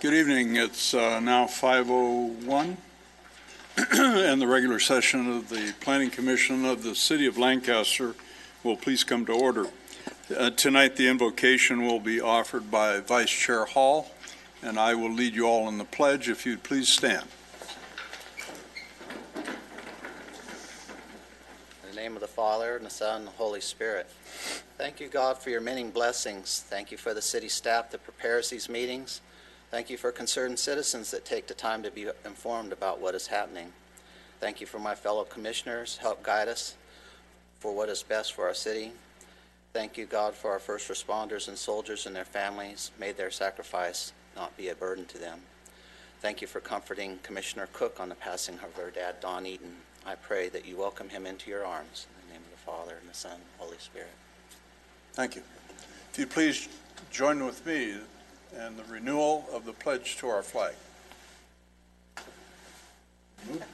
Good evening. It's now 5:01, and the regular session of the Planning Commission of the City of Lancaster will please come to order. Tonight, the invocation will be offered by Vice Chair Hall, and I will lead you all in the pledge. If you'd please stand. In the name of the Father, and the Son, and the Holy Spirit. Thank you, God, for your many blessings. Thank you for the city staff that prepares these meetings. Thank you for concerned citizens that take the time to be informed about what is happening. Thank you for my fellow commissioners. Help guide us for what is best for our city. Thank you, God, for our first responders and soldiers and their families. May their sacrifice not be a burden to them. Thank you for comforting Commissioner Cook on the passing of her dad, Don Eaton. I pray that you welcome him into your arms. In the name of the Father, and the Son, and the Holy Spirit. Thank you. If you'd please join with me in the renewal of the pledge to our flag. What's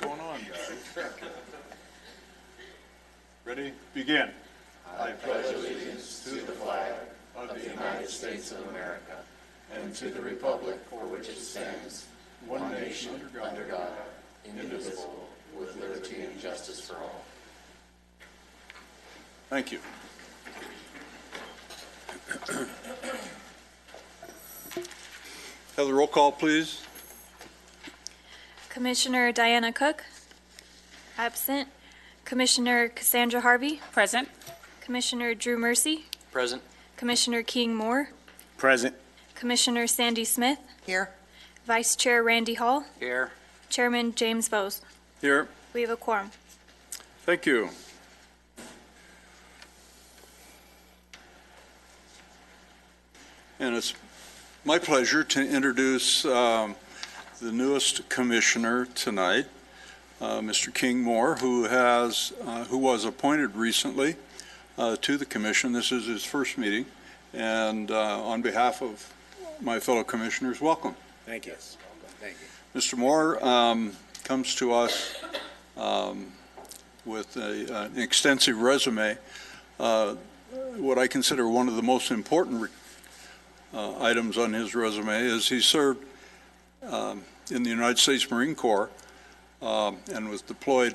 going on, guys? Ready? Begin. I pledge allegiance to the flag of the United States of America and to the republic for which it stands, one nation under God, indivisible, with liberty and justice for all. Thank you. Have the roll call, please. Commissioner Diana Cook, absent. Commissioner Cassandra Harvey, Present. Commissioner Drew Mercy, Present. Commissioner King Moore, Present. Commissioner Sandy Smith, Here. Vice Chair Randy Hall, Here. Chairman James Bose. Here. We have a quorum. Thank you. And it's my pleasure to introduce the newest commissioner tonight, Mr. King Moore, who was appointed recently to the commission. This is his first meeting, and on behalf of my fellow commissioners, welcome. Thank you. Thank you. Mr. Moore comes to us with an extensive resume. What I consider one of the most important items on his resume is he served in the United States Marine Corps and was deployed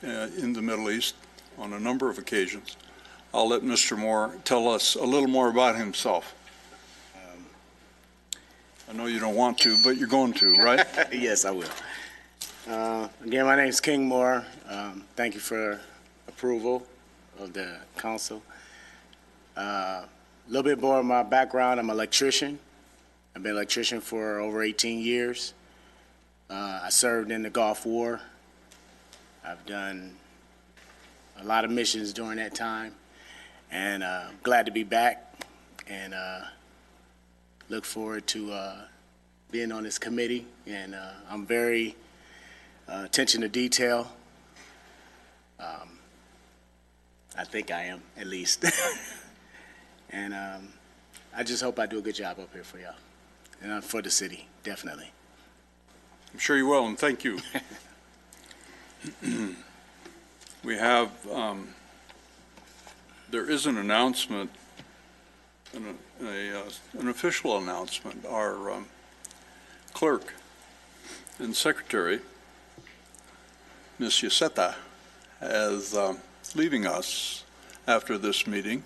in the Middle East on a number of occasions. I'll let Mr. Moore tell us a little more about himself. I know you don't want to, but you're going to, right? Yes, I will. Again, my name is King Moore. Thank you for approval of the council. A little bit more of my background. I'm an electrician. I've been an electrician for over 18 years. I served in the Gulf War. I've done a lot of missions during that time, and glad to be back, and look forward to being on this committee. And I'm very attention to detail. I think I am, at least. And I just hope I do a good job up here for y'all and for the city, definitely. I'm sure you will, and thank you. We have, there is an announcement, an official announcement. Our clerk and secretary, Ms. Yaseta, is leaving us after this meeting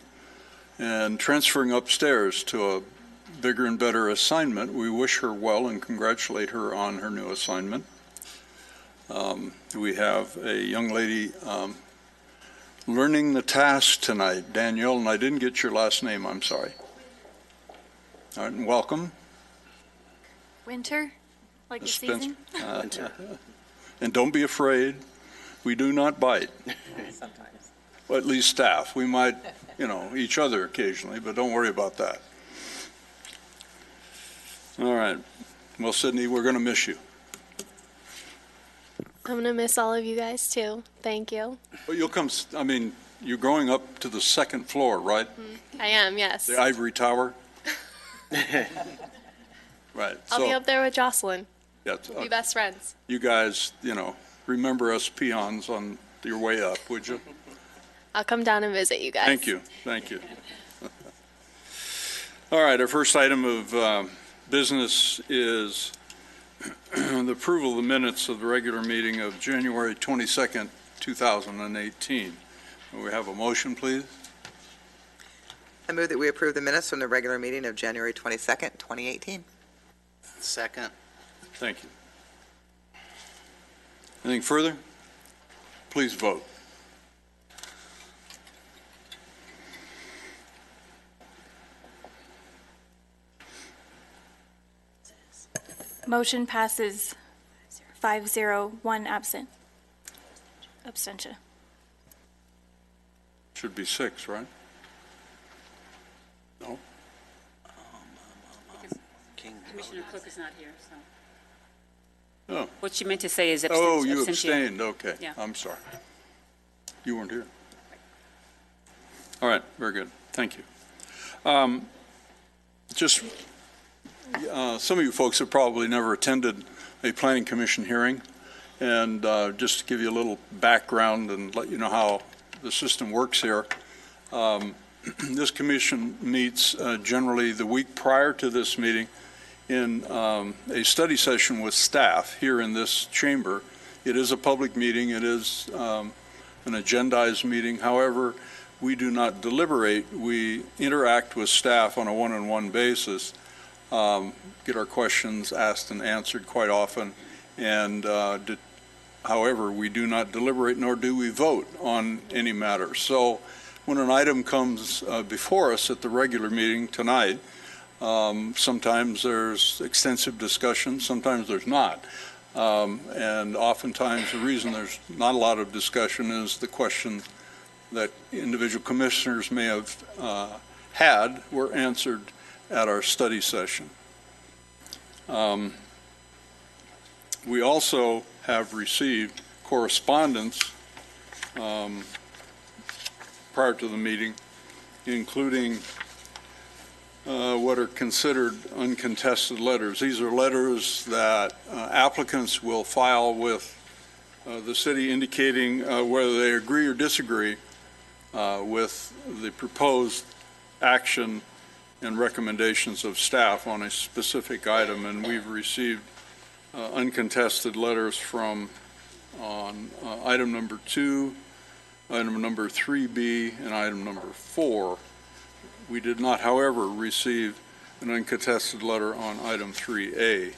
and transferring upstairs to a bigger and better assignment. We wish her well and congratulate her on her new assignment. We have a young lady learning the task tonight, Danielle, and I didn't get your last name, I'm sorry. All right, and welcome. Winter, like the season? And don't be afraid, we do not bite. Sometimes. Well, at least staff. We might, each other occasionally, but don't worry about that. All right. Well, Sydney, we're going to miss you. I'm going to miss all of you guys, too. Thank you. But you'll come, you're going up to the second floor, right? I am, yes. The ivory tower? Right. I'll be up there with Jocelyn. Yeah, We'll be best friends. you guys, remember us peons on your way up, would you? I'll come down and visit you guys. Thank you. Thank you. All right, our first item of business is the approval of the minutes of the regular meeting of January 22nd, 2018. May we have a motion, please? I move that we approve the minutes from the regular meeting of January 22nd, 2018. Second. Thank you. Anything further? Please vote. Motion passes 5-0, 1 absent. Abstention. Should be 6, right? No? King. Commissioner Cook is not here, so. Oh. What she meant to say is Oh, you abstention. abstained, okay. Yeah. I'm sorry. You weren't here. All right, very good. Thank you. Some of you folks have probably never attended a planning commission hearing, and just to give you a little background and let you know how the system works here, this commission meets generally the week prior to this meeting in a study session with staff here in this chamber. It is a public meeting. It is an agendized meeting. However, we do not deliberate. We interact with staff on a one-on-one basis, get our questions asked and answered quite often, and however, we do not deliberate nor do we vote on any matter. So when an item comes before us at the regular meeting tonight, sometimes there's extensive discussion, sometimes there's not. And oftentimes the reason there's not a lot of discussion is the question that individual commissioners may have had were answered at our study session. We also have received correspondence prior to the meeting, including what are considered uncontested letters. These are letters that applicants will file with the city indicating whether they agree or disagree with the proposed action and recommendations of staff on a specific item, and we've received uncontested letters from on item number 2, item number 3B, and item number 4. We did not, however, receive an uncontested letter on item 3A.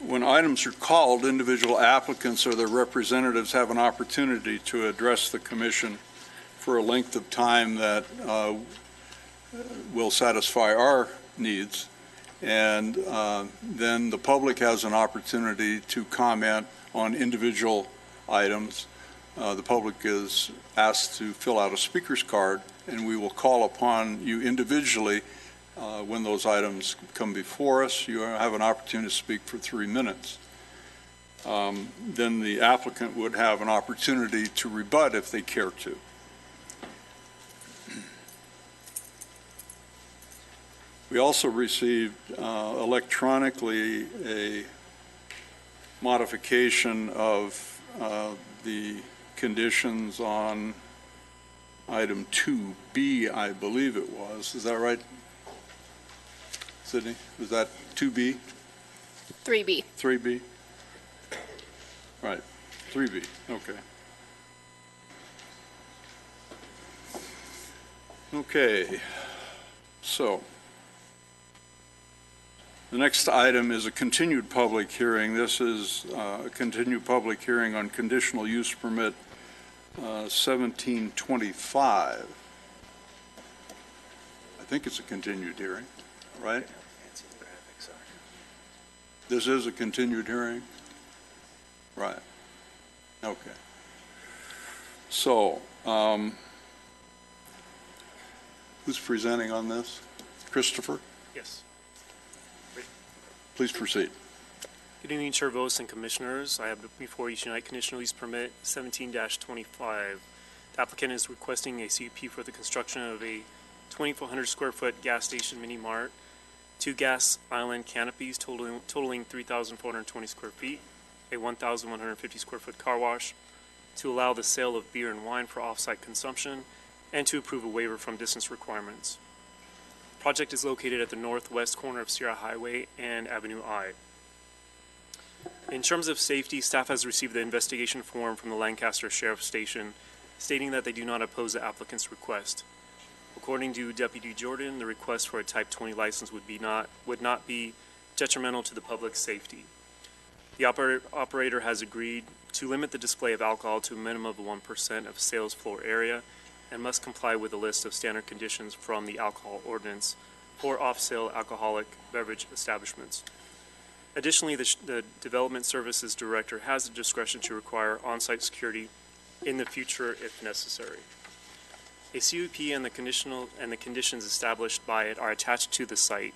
When items are called, individual applicants or their representatives have an opportunity to address the commission for a length of time that will satisfy our needs. And then the public has an opportunity to comment on individual items. The public is asked to fill out a speaker's card, and we will call upon you individually when those items come before us. You have an opportunity to speak for 3 minutes. Then the applicant would have an opportunity to rebut if they care to. We also received electronically a modification of the conditions on item 2B, I believe it was. Is that right, Sydney? Was that 2B? 3B. 3B? Right, 3B, okay. Okay, so the next item is a continued public hearing. This is a continued public hearing on conditional use permit 1725. I think it's a continued hearing, right? This is a continued hearing? Right. Okay. So, who's presenting on this? Christopher? Yes. Please proceed. Good evening, Chair Vos and Commissioners. I have before you tonight conditional use permit 17-25. The applicant is requesting a CUP for the construction of a 2,400 square foot gas station mini mart, 2 gas island canopies totaling 3,420 square feet, a 1,150 square foot car wash, to allow the sale of beer and wine for off-site consumption, and to approve a waiver from distance requirements. The project is located at the northwest corner of Sierra Highway and Avenue I. In terms of safety, staff has received the investigation form from the Lancaster Sheriff's Station stating that they do not oppose the applicant's request. According to Deputy Jordan, the request for a Type 20 license would not be detrimental to the public's safety. The operator has agreed to limit the display of alcohol to a minimum of 1% of sales floor area and must comply with a list of standard conditions from the alcohol ordinance for off-sale alcoholic beverage establishments. Additionally, the Development Services Director has the discretion to require on-site security in the future if necessary. A CUP and the conditions established by it are attached to the site.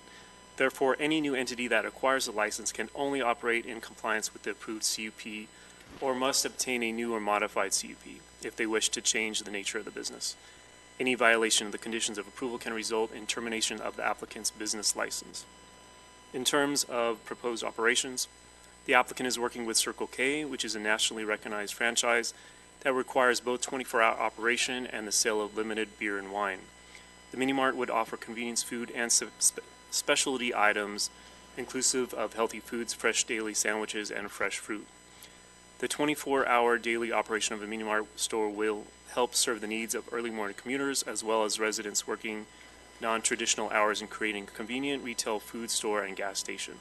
Therefore, any new entity that acquires a license can only operate in compliance with the approved CUP or must obtain a new or modified CUP if they wish to change the nature of the business. Any violation of the conditions of approval can result in termination of the applicant's business license. In terms of proposed operations, the applicant is working with Circle K, which is a nationally recognized franchise that requires both 24-hour operation and the sale of limited beer and wine. The Mini Mart would offer convenience food and specialty items inclusive of healthy foods, fresh daily sandwiches, and fresh fruit. The 24-hour daily operation of the Mini Mart store will help serve the needs of early morning commuters as well as residents working non-traditional hours in creating a convenient retail food store and gas station.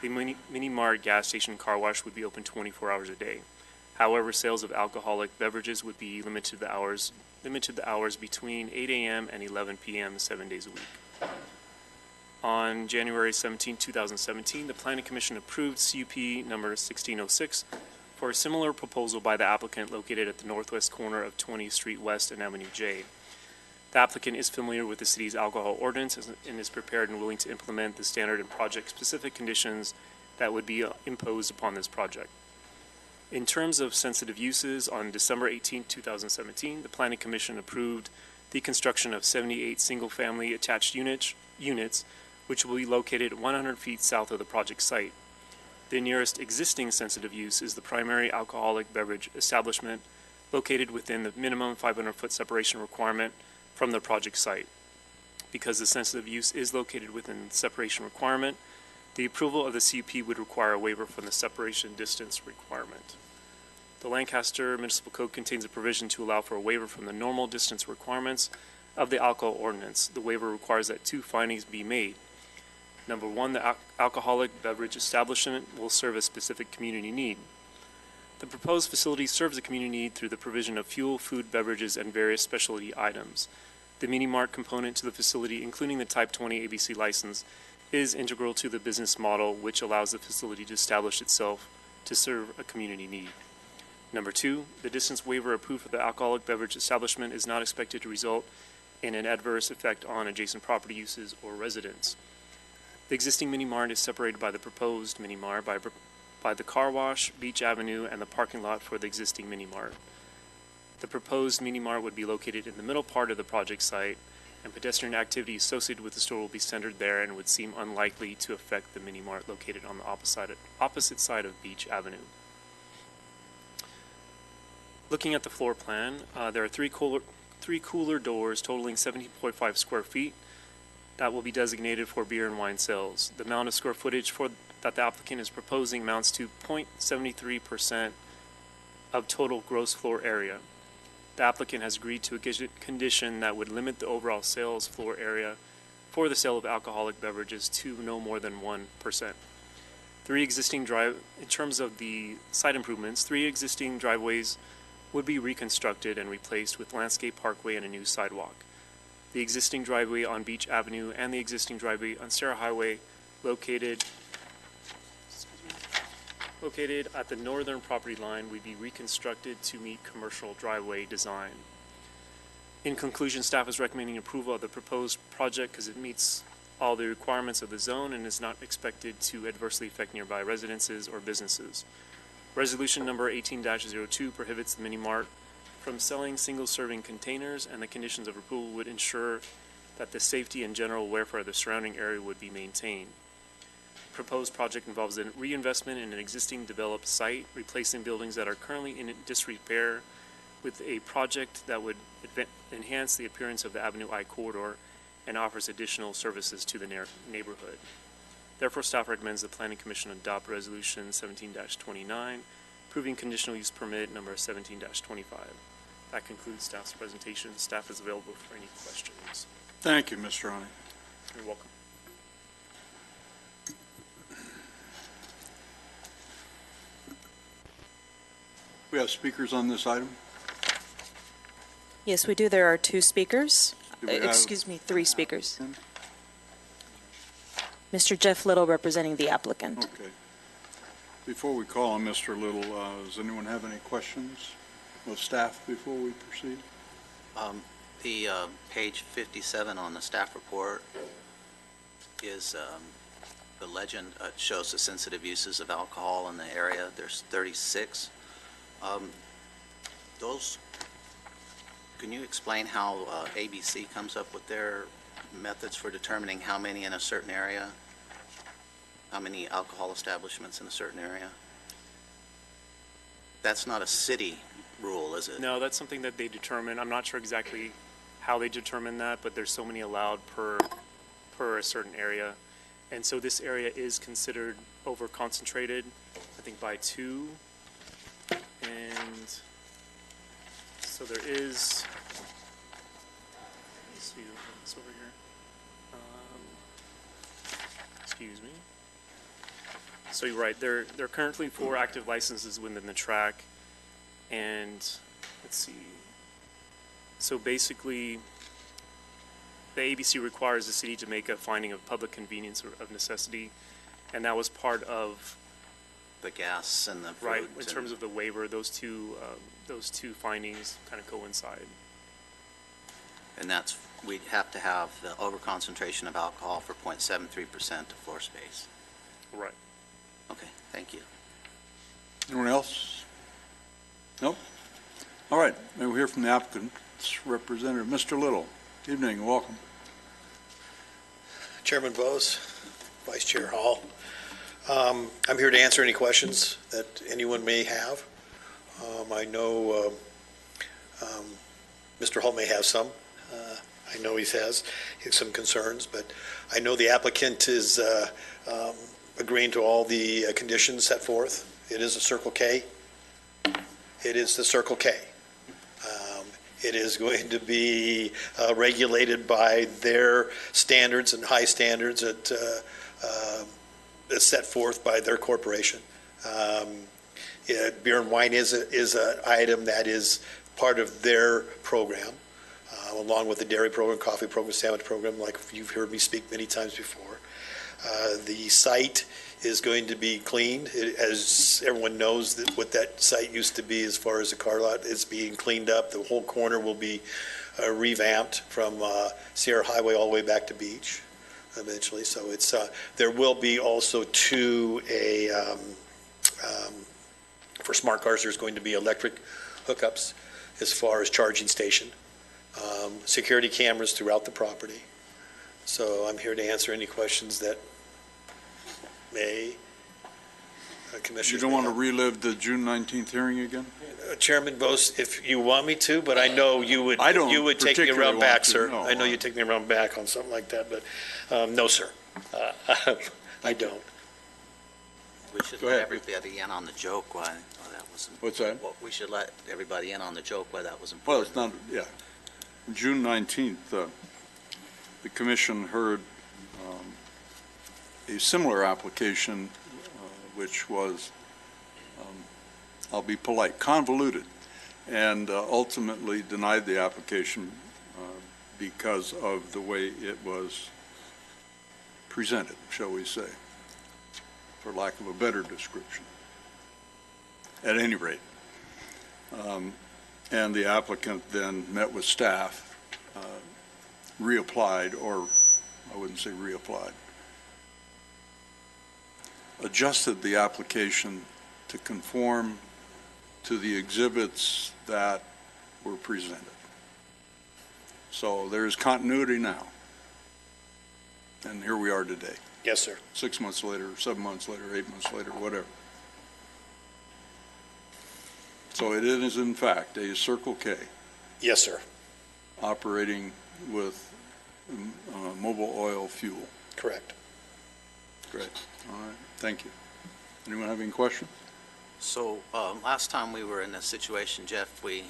The Mini Mart gas station car wash would be open 24 hours a day. However, sales of alcoholic beverages would be limited to the hours between 8 a.m. and 11 p.m. 7 days a week. On January 17, 2017, the Planning Commission approved CUP number 1606 for a similar proposal by the applicant located at the northwest corner of 20th Street West and Avenue J. The applicant is familiar with the city's alcohol ordinance and is prepared and willing to implement the standard and project-specific conditions that would be imposed upon this project. In terms of sensitive uses, on December 18, 2017, the Planning Commission approved the construction of 78 single-family attached units, which will be located 100 feet south of the project site. The nearest existing sensitive use is the primary alcoholic beverage establishment located within the minimum 500-foot separation requirement from the project site. Because the sensitive use is located within the separation requirement, the approval of the CUP would require a waiver from the separation distance requirement. The Lancaster Municipal Code contains a provision to allow for a waiver from the normal distance requirements of the alcohol ordinance. The waiver requires that two findings be made. Number one, the alcoholic beverage establishment will serve a specific community need. The proposed facility serves a community need through the provision of fuel, food, beverages, and various specialty items. The Mini Mart component to the facility, including the Type 20 ABC license, is integral to the business model, which allows the facility to establish itself to serve a community need. Number two, the distance waiver approved for the alcoholic beverage establishment is not expected to result in an adverse effect on adjacent property uses or residents. The existing Mini Mart is separated by the proposed Mini Mart by the car wash, Beach Avenue, and the parking lot for the existing Mini Mart. The proposed Mini Mart would be located in the middle part of the project site, and pedestrian activity associated with the store will be centered there and would seem unlikely to affect the Mini Mart located on the opposite side of Beach Avenue. Looking at the floor plan, there are three cooler doors totaling 17.5 square feet that will be designated for beer and wine sales. The amount of square footage that the applicant is proposing amounts to 0.73% of total gross floor area. The applicant has agreed to a condition that would limit the overall sales floor area for the sale of alcoholic beverages to no more than 1%. In terms of the site improvements, 3 existing driveways would be reconstructed and replaced with landscape parkway and a new sidewalk. The existing driveway on Beach Avenue and the existing driveway on Sierra Highway located at the northern property line would be reconstructed to meet commercial driveway design. In conclusion, staff is recommending approval of the proposed project because it meets all the requirements of the zone and is not expected to adversely affect nearby residences or businesses. Resolution number 18-02 prohibits the Mini Mart from selling single-serving containers, and the conditions of approval would ensure that the safety and general welfare of the surrounding area would be maintained. proposed project involves a reinvestment in an existing developed site, replacing buildings that are currently in disrepair with a project that would enhance the appearance of the Avenue I corridor and offers additional services to the neighborhood. Therefore, staff recommends the Planning Commission adopt Resolution 17-29, approving conditional use permit number 17-25. That concludes staff's presentation. Staff is available for any questions. Thank you, Mr. Ronnie. You're welcome. We have speakers on this item? Yes, we do. There are two speakers. Do we have- Excuse me, three speakers. Mr. Jeff Little representing the applicant. Okay. Before we call on Mr. Little, does anyone have any questions of staff before we proceed? The page 57 on the staff report is the legend. It shows the sensitive uses of alcohol in the area. There's 36. Can you explain how ABC comes up with their methods for determining how many in a certain area? How many alcohol establishments in a certain area? That's not a city rule, is it? No, that's something that they determine. I'm not sure exactly how they determine that, but there's so many allowed per a certain area. And so this area is considered over-concentrated, I think by 2. And so there is, let's see, what's over here? Excuse me. So you're right, there are currently 4 active licenses within the track. And let's see. So basically, the ABC requires the city to make a finding of public convenience or of necessity. And that was part of, The gas and the food. right, in terms of the waiver, those two findings kind of coincide. And that's, we have to have the overconcentration of alcohol for 0.73% of floor space. Right. Okay, thank you. Anyone else? Nope. All right, may we hear from the applicant's representative, Mr. Little. Evening, and welcome. Chairman Bose, Vice Chair Hall. I'm here to answer any questions that anyone may have. I know Mr. Hull may have some. I know he has some concerns, but I know the applicant is agreeing to all the conditions set forth. It is a Circle K. It is the Circle K. It is going to be regulated by their standards and high standards that's set forth by their corporation. Beer and wine is an item that is part of their program, along with the dairy program, coffee program, sandwich program, like you've heard me speak many times before. The site is going to be cleaned. As everyone knows, what that site used to be as far as a car lot is being cleaned up. The whole corner will be revamped from Sierra Highway all the way back to Beach eventually. So it's there will be also for smart cars, there's going to be electric hookups as far as charging station, security cameras throughout the property. So I'm here to answer any questions that commissioners. You don't want to relive the June 19th hearing again? Chairman Bose, if you want me to, but I know you would. I don't You would take me particularly around back, want to, sir. no. I know you'd take me around back on something like that, but no, sir. I don't. We should Go let ahead. everybody in on the joke why that was. What's that? Well, we should let everybody in on the joke why that was Well, important. it's not, yeah. June 19th, the commission heard a similar application, which was, I'll be polite, convoluted, and ultimately denied the application because of the way it was presented, shall we say, for lack of a better description, at any rate. And the applicant then met with staff, reapplied, or I wouldn't say reapplied, adjusted the application to conform to the exhibits that were presented. So there's continuity now. And here we are today. Yes, sir. 6 months later, 7 months later, 8 months later, whatever. So it is in fact a Circle K Yes, sir. operating with mobile oil fuel. Correct. Great. All right. Thank you. Anyone have any questions? So last time we were in this situation, Jeff, we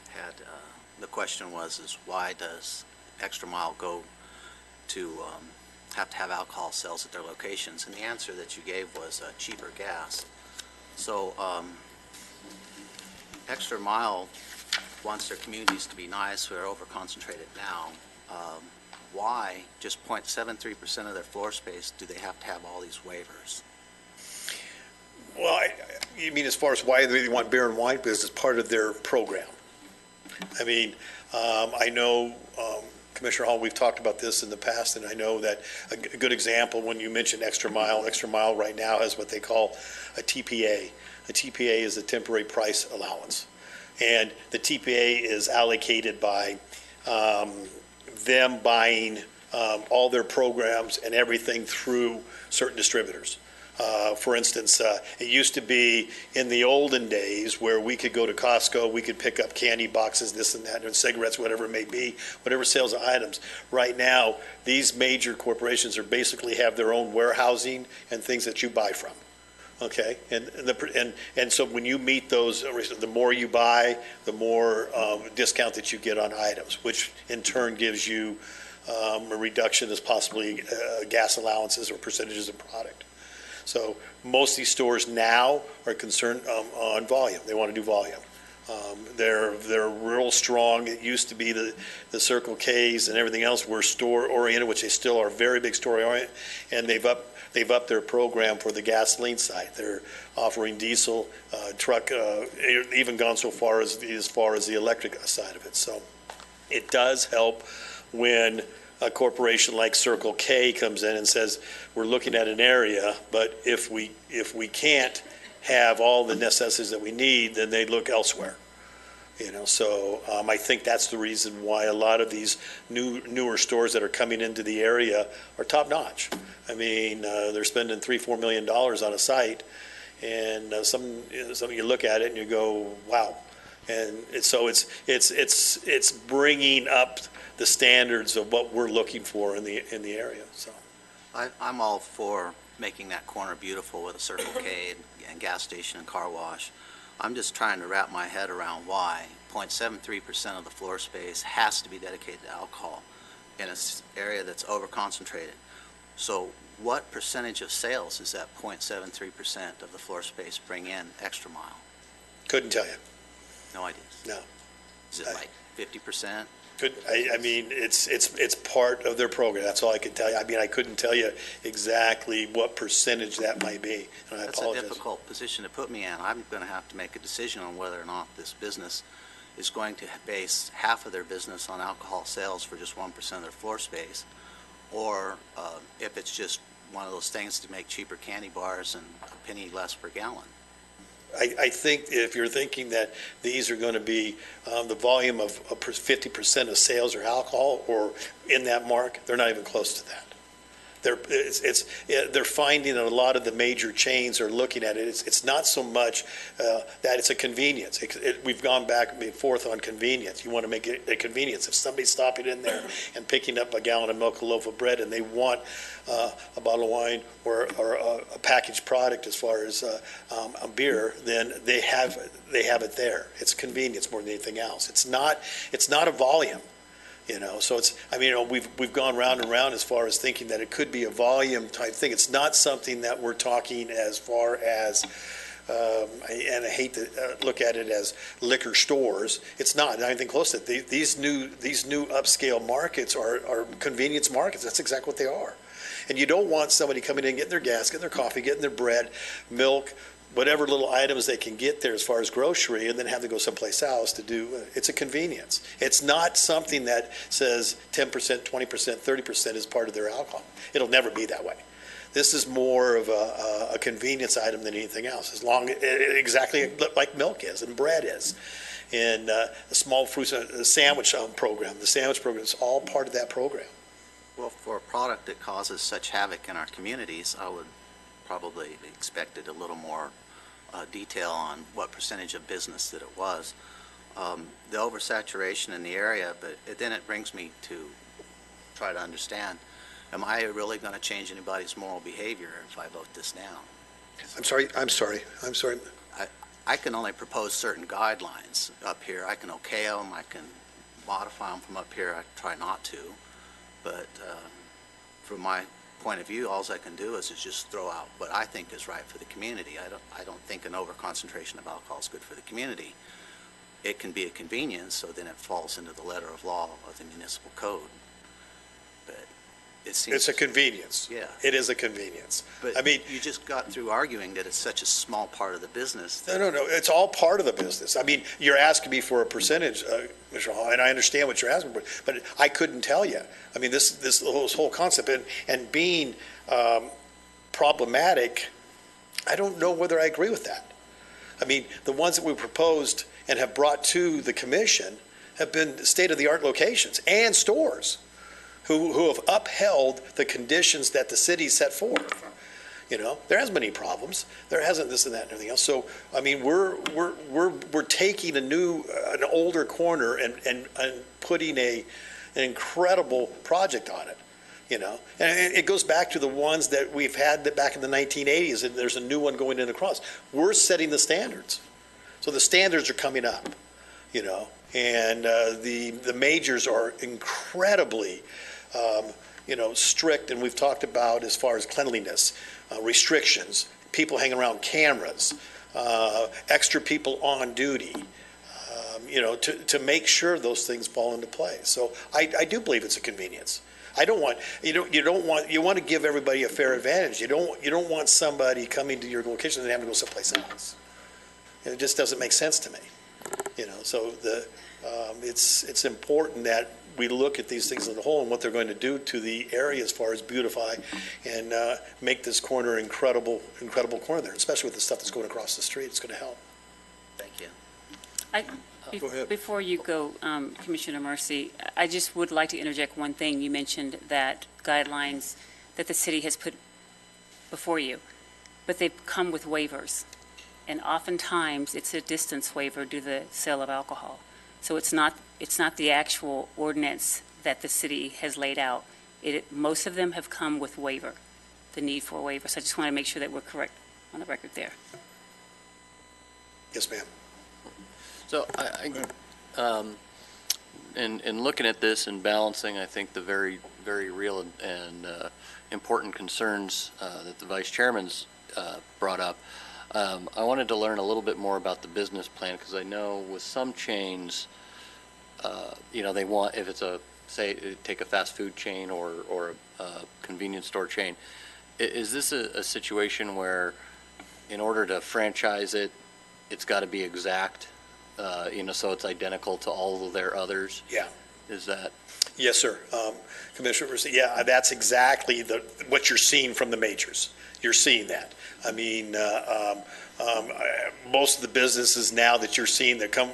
had, the question was, is why does Extra Mile go to have to have alcohol sales at their locations? And the answer that you gave was cheaper gas. So Extra Mile wants their communities to be nice, who are over-concentrated now. Why just 0.73% of their floor space do they have to have all these waivers? Well, you mean as far as why they want beer and wine? Because it's part of their program. I mean, I know, Commissioner Hall, we've talked about this in the past, and I know that a good example, when you mentioned Extra Mile right now has what they call a TPA. A TPA is a temporary price allowance. And the TPA is allocated by them buying all their programs and everything through certain distributors. For instance, it used to be in the olden days where we could go to Costco, we could pick up candy boxes, this and that, and cigarettes, whatever it may be, whatever sales of items. Right now, these major corporations are basically have their own warehousing and things that you buy from. Okay, and so when you meet those, the more you buy, the more discount that you get on items, which in turn gives you a reduction as possibly gas allowances or percentages of product. So most of these stores now are concerned on volume. They want to do volume. They're real strong. It used to be the Circle K's and everything else were store oriented, which they still are very big store oriented, and they've upped their program for the gasoline side. They're offering diesel, truck, even gone so far as the electric side of it. So it does help when a corporation like Circle K comes in and says, we're looking at an area, but if we can't have all the necessities that we need, then they look elsewhere. So I think that's the reason why a lot of these newer stores that are coming into the area are top notch. I mean, they're spending $3-4 million on a site, and some you look at it and you go, wow. And it's bringing up the standards of what we're looking for in the area. So I'm all for making that corner beautiful with a Circle K and gas station and car wash. I'm just trying to wrap my head around why 0.73% of the floor space has to be dedicated to alcohol in an area that's over-concentrated. So what percentage of sales is that 0.73% of the floor space bring in Extra Mile? couldn't tell you. No ideas? No. Is it like 50%? I mean, it's part of their program. That's all I can tell you. I mean, I couldn't tell you exactly what percentage that might be, and I That's apologize. a difficult position to put me in. I'm going to have to make a decision on whether or not this business is going to base half of their business on alcohol sales for just 1% of their floor space, or if it's just one of those things to make cheaper candy bars and a penny less per gallon. I think if you're thinking that these are going to be the volume of 50% of sales or alcohol or in that mark, they're not even close to that. They're finding that a lot of the major chains are looking at it. It's not so much that it's a convenience. We've gone back and forth on convenience. You want to make it a convenience. If somebody's stopping in there and picking up a gallon of milk, a loaf of bread, and they want a bottle of wine or a packaged product as far as a beer, then they have it there. It's convenience more than anything else. It's not a volume. So we've gone round and round as far as thinking that it could be a volume type thing. It's not something that we're talking as far as, and I hate to look at it as liquor stores. It's not anything close to it. These new upscale markets are convenience markets. That's exactly what they are. And you don't want somebody coming in, getting their gas, getting their coffee, getting their bread, milk, whatever little items they can get there as far as grocery, and then have to go someplace else to do. It's a convenience. It's not something that says 10%, 20%, 30% is part of their alcohol. It'll never be that way. This is more of a convenience item than anything else, exactly like milk is and bread is. And the small fruits sandwich program. The sandwich program is all part of that program. Well, for a product that causes such havoc in our communities, I would probably expected a little more detail on what percentage of business that it was. The oversaturation in the area, but then it brings me to try to understand, am I really going to change anybody's moral behavior if I vote this down? I'm sorry. I can only propose certain guidelines up here. I can okay them, I can modify them from up here. I try not to. But from my point of view, all I can do is just throw out what I think is right for the community. I don't think an overconcentration of alcohol is good for the community. It can be a convenience, so then it falls into the letter of law of the municipal code. But it seems... It's a convenience. Yeah. It is a convenience. But I mean, you just got through arguing that it's such a small part of the business. no. It's all part of the business. I mean, you're asking me for a percentage, Mr. Hall, and I understand what you're asking for, but I couldn't tell you. I mean, this whole concept and being problematic, I don't know whether I agree with that. I mean, the ones that we proposed and have brought to the commission have been state-of-the-art locations and stores who have upheld the conditions that the city set forth. You know, there hasn't been any problems. There hasn't this and that and everything else. So, I mean, we're taking an older corner and putting an incredible project on it. You know, and it goes back to the ones that we've had that back in the 1980s, and there's a new one going in across. We're setting the standards. So the standards are coming up, you know, and the majors are incredibly, strict, and we've talked about as far as cleanliness, restrictions, people hanging around cameras, extra people on duty, to make sure those things fall into place. So I do believe it's a convenience. I don't want, you want to give everybody a fair advantage. You don't want somebody coming to your location and having to go someplace else. It just doesn't make sense to me. So it's important that we look at these things as a whole and what they're going to do to the area as far as beautify and make this corner incredible corner there, especially with the stuff that's going across the street. It's going to help. Thank you. Go ahead. Before you go, Commissioner Mercy, I just would like to interject one thing. You mentioned that guidelines that the city has put before you, but they've come with waivers. And oftentimes, it's a distance waiver due to the sale of alcohol. So it's not the actual ordinance that the city has laid out. Most of them have come with waiver, the need for a waiver. So I just want to make sure that we're correct on the record there. Yes, ma'am. So in looking at this and balancing, I think the very, very real and important concerns that the vice chairman's brought up, I wanted to learn a little bit more about the business plan, because I know with some chains, they want, if it's take a fast food chain or a convenience store chain, is this a situation where in order to franchise it, it's got to be exact? So it's identical to all of their others? Yeah. Is that? Yes, sir. Commissioner, yeah, that's exactly what you're seeing from the majors. You're seeing that. I mean, most of the businesses now that you're seeing that come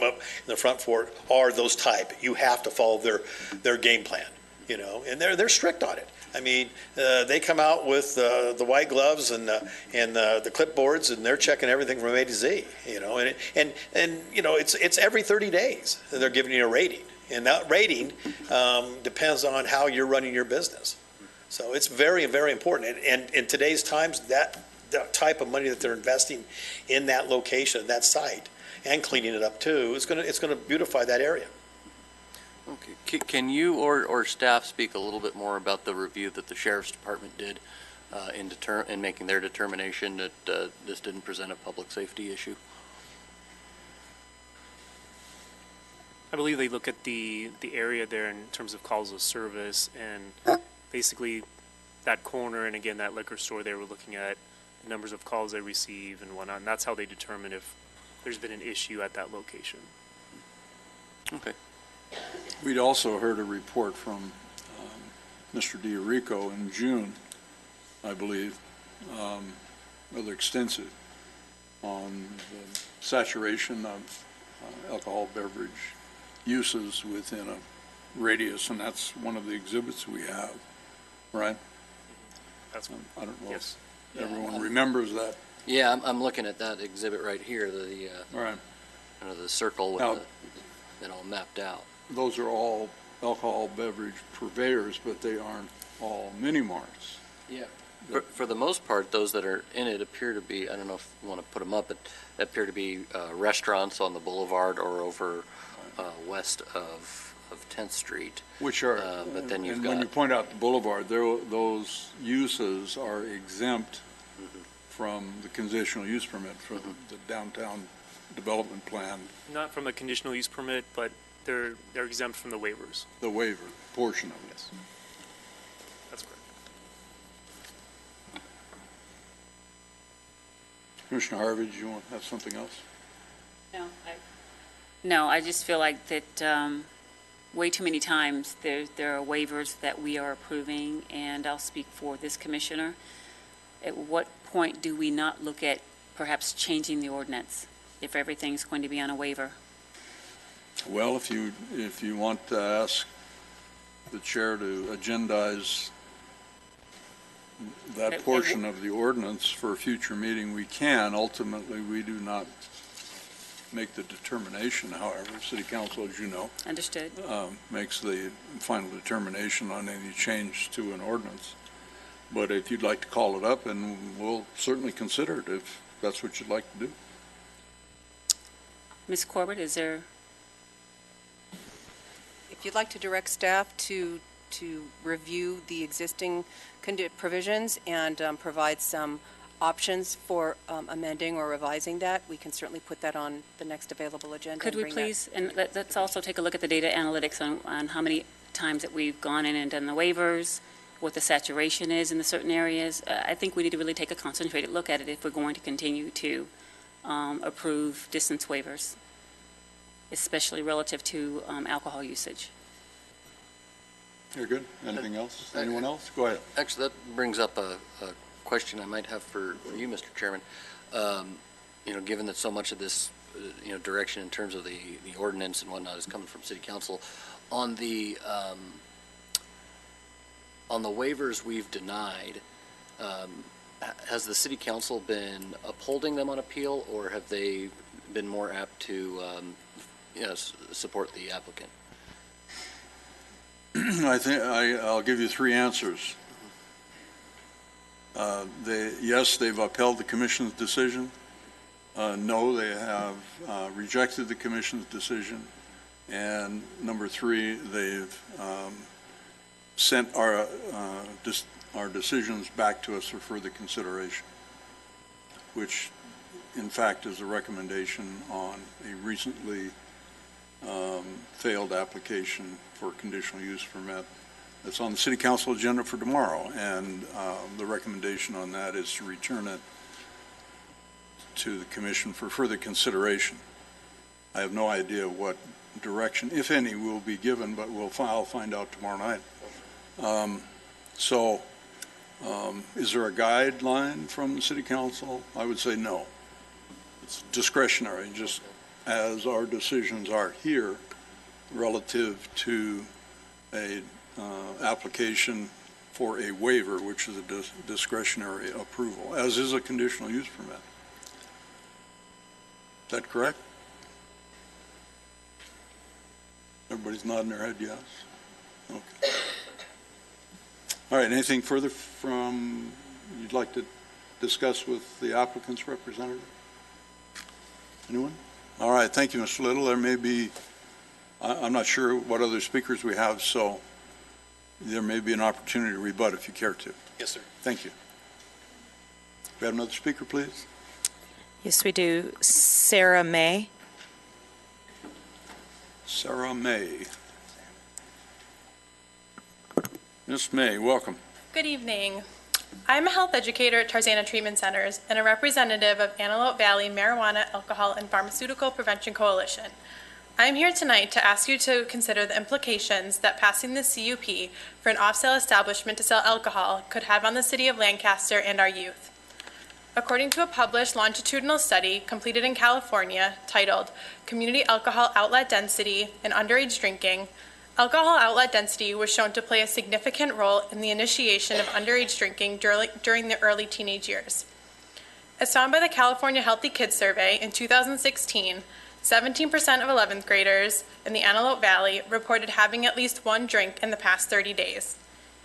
up in the front for it are those type. You have to follow their game plan, and they're strict on it. I mean, they come out with the white gloves and the clipboards, and they're checking everything from A to Z. And it's every 30 days they're giving you a rating, and that rating depends on how you're running your business. So it's very, very important. And in today's times, that type of money that they're investing in that location, that site, and cleaning it up too, it's going to beautify that area. Okay. Can you or staff speak a little bit more about the review that the Sheriff's Department did in making their determination that this didn't present a public safety issue? I believe they look at the area there in terms of calls of service, and basically that corner and again that liquor store, they were looking at the numbers of calls they receive and whatnot, and that's how they determine if there's been an issue at that location. Okay. We'd also heard a report from Mr. Diorico in June, I believe, rather extensive, on the saturation of alcohol beverage uses within a radius, and that's one of the exhibits we have, right? That's I don't know yes. if everyone remembers that. Yeah, I'm looking at that exhibit right here, the, All right. the circle with Now- mapped out. Those are all alcohol beverage purveyors, but they aren't all mini-marts. Yeah. For the most part, those that are in it appear to be, I don't know if you want to put them up, but appear to be restaurants on the boulevard or over west of 10th Street. Which are, But then you've and when you got, point out the boulevard, those uses are exempt from the conditional use permit for the downtown development plan, Not from a conditional use permit, but they're exempt from the waivers. the waiver portion of it. That's correct. Commissioner Harvey, do you want to have something else? No, I just feel like that way too many times there are waivers that we are approving, and I'll speak for this commissioner. At what point do we not look at perhaps changing the ordinance if everything's going to be on a waiver? Well, if you want to ask the chair to agendize that portion of the ordinance for a future meeting, we can. Ultimately, we do not make the determination, however. City Council, as you know, Understood? makes the final determination on any change to an ordinance. But if you'd like to call it up, and we'll certainly consider it if that's what you'd like to do. Ms. Corbett, is there, If you'd like to direct staff to review the existing provisions and provide some options for amending or revising that, we can certainly put that on the next available agenda. could we and bring that- please, and let's also take a look at the data analytics on how many times that we've gone in and done the waivers, what the saturation is in the certain areas. I think we need to really take a concentrated look at it if we're going to continue to approve distance waivers, especially relative to alcohol usage. You're good? Anything else? Anyone else? Go ahead. actually, that brings up a question I might have for you, Mr. Chairman. Given that so much of this, direction in terms of the ordinance and whatnot is coming from City Council, on the waivers we've denied, has the City Council been upholding them on appeal, or have they been more apt to, support the applicant? I think I'll give you three answers. Yes, they've upheld the commission's decision. No, they have rejected the commission's decision. And number three, they've sent our decisions back to us for further consideration, which in fact is a recommendation on a recently failed application for conditional use permit. It's on the City Council agenda for tomorrow, and the recommendation on that is to return it to the Commission for further consideration. I have no idea what direction, if any, will be given, but I'll find out tomorrow night. Is there a guideline from the City Council? I would say no. It's discretionary, just as our decisions are here relative to a application for a waiver, which is a discretionary approval, as is a conditional use permit. Is that correct? Everybody's nodding their head yes? Okay. All right, anything further you'd like to discuss with the applicant's representative? Anyone? All right, thank you, Mr. Little. There may be, I'm not sure what other speakers we have, so there may be an opportunity to rebut if you care to. Yes, sir. Thank you. We have another speaker, please? Yes, we do. Sarah May. Sarah May. Ms. May, welcome. Good evening. I'm a health educator at Tarzana Treatment Centers and a representative of Antelope Valley Marijuana, Alcohol, and Pharmaceutical Prevention Coalition. I'm here tonight to ask you to consider the implications that passing the CUP for an off-sale establishment to sell alcohol could have on the city of Lancaster and our youth. According to a published longitudinal study completed in California titled Community Alcohol Outlet Density and Underage Drinking, Alcohol outlet density was shown to play a significant role in the initiation of underage drinking during the early teenage years. As found by the California Healthy Kids Survey in 2016, 17% of 11th graders in the Antelope Valley reported having at least one drink in the past 30 days.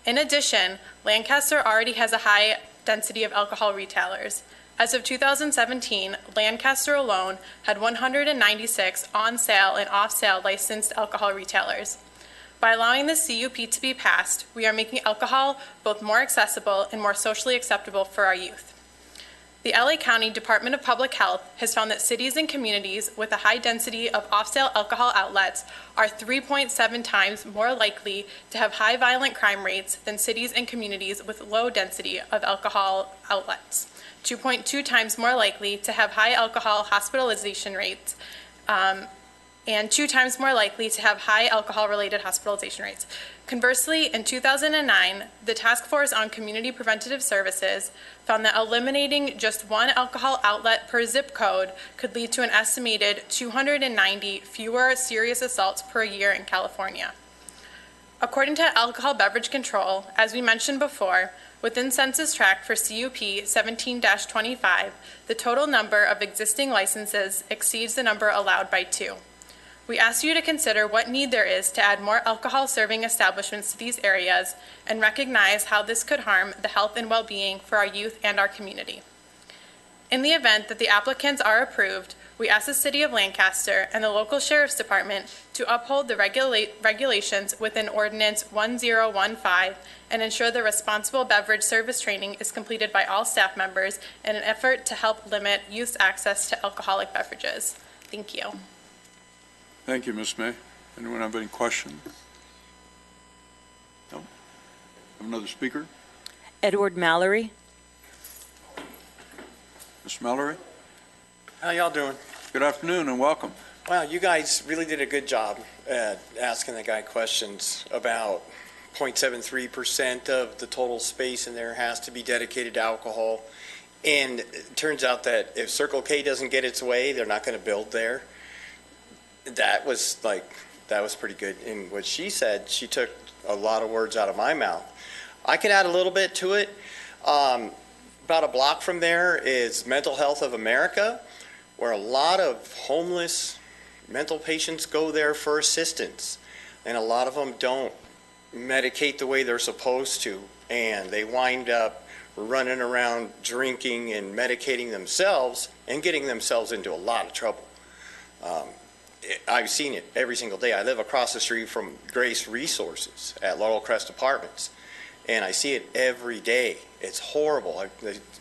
In addition, Lancaster already has a high density of alcohol retailers. As of 2017, Lancaster alone had 196 on-sale and off-sale licensed alcohol retailers. By allowing the CUP to be passed, we are making alcohol both more accessible and more socially acceptable for our youth. The LA County Department of Public Health has found that cities and communities with a high density of off-sale alcohol outlets are 3.7 times more likely to have high violent crime rates than cities and communities with low density of alcohol outlets, 2.2 times more likely to have high alcohol hospitalization rates, and 2 times more likely to have high alcohol-related hospitalization rates. Conversely, in 2009, the Task Force on Community Preventative Services found that eliminating just one alcohol outlet per zip code could lead to an estimated 290 fewer serious assaults per year in California. According to Alcohol Beverage Control, as we mentioned before, within Census Tract for CUP 17-25, the total number of existing licenses exceeds the number allowed by 2. We ask you to consider what need there is to add more alcohol serving establishments to these areas and recognize how this could harm the health and well-being for our youth and our community. In the event that the applicants are approved, we ask the City of Lancaster and the local Sheriff's Department to uphold the regulations within Ordinance 1015 and ensure the responsible beverage service training is completed by all staff members in an effort to help limit youth's access to alcoholic beverages. Thank you. Thank you, Ms. May. Anyone have any questions? No? Have another speaker? Edward Mallory. Ms. Mallory? How y'all doing? Good afternoon and welcome. Wow, you guys really did a good job at asking the guy questions about 0.73% of the total space in there has to be dedicated to alcohol. And it turns out that if Circle K doesn't get its way, they're not going to build there. That was pretty good. And what she said, she took a lot of words out of my mouth. I can add a little bit to it. About a block from there is Mental Health of America, where a lot of homeless mental patients go there for assistance. And a lot of them don't medicate the way they're supposed to. And they wind up running around drinking and medicating themselves and getting themselves into a lot of trouble. I've seen it every single day. I live across the street from Grace Resources at Laurel Crest Apartments, and I see it every day. It's horrible.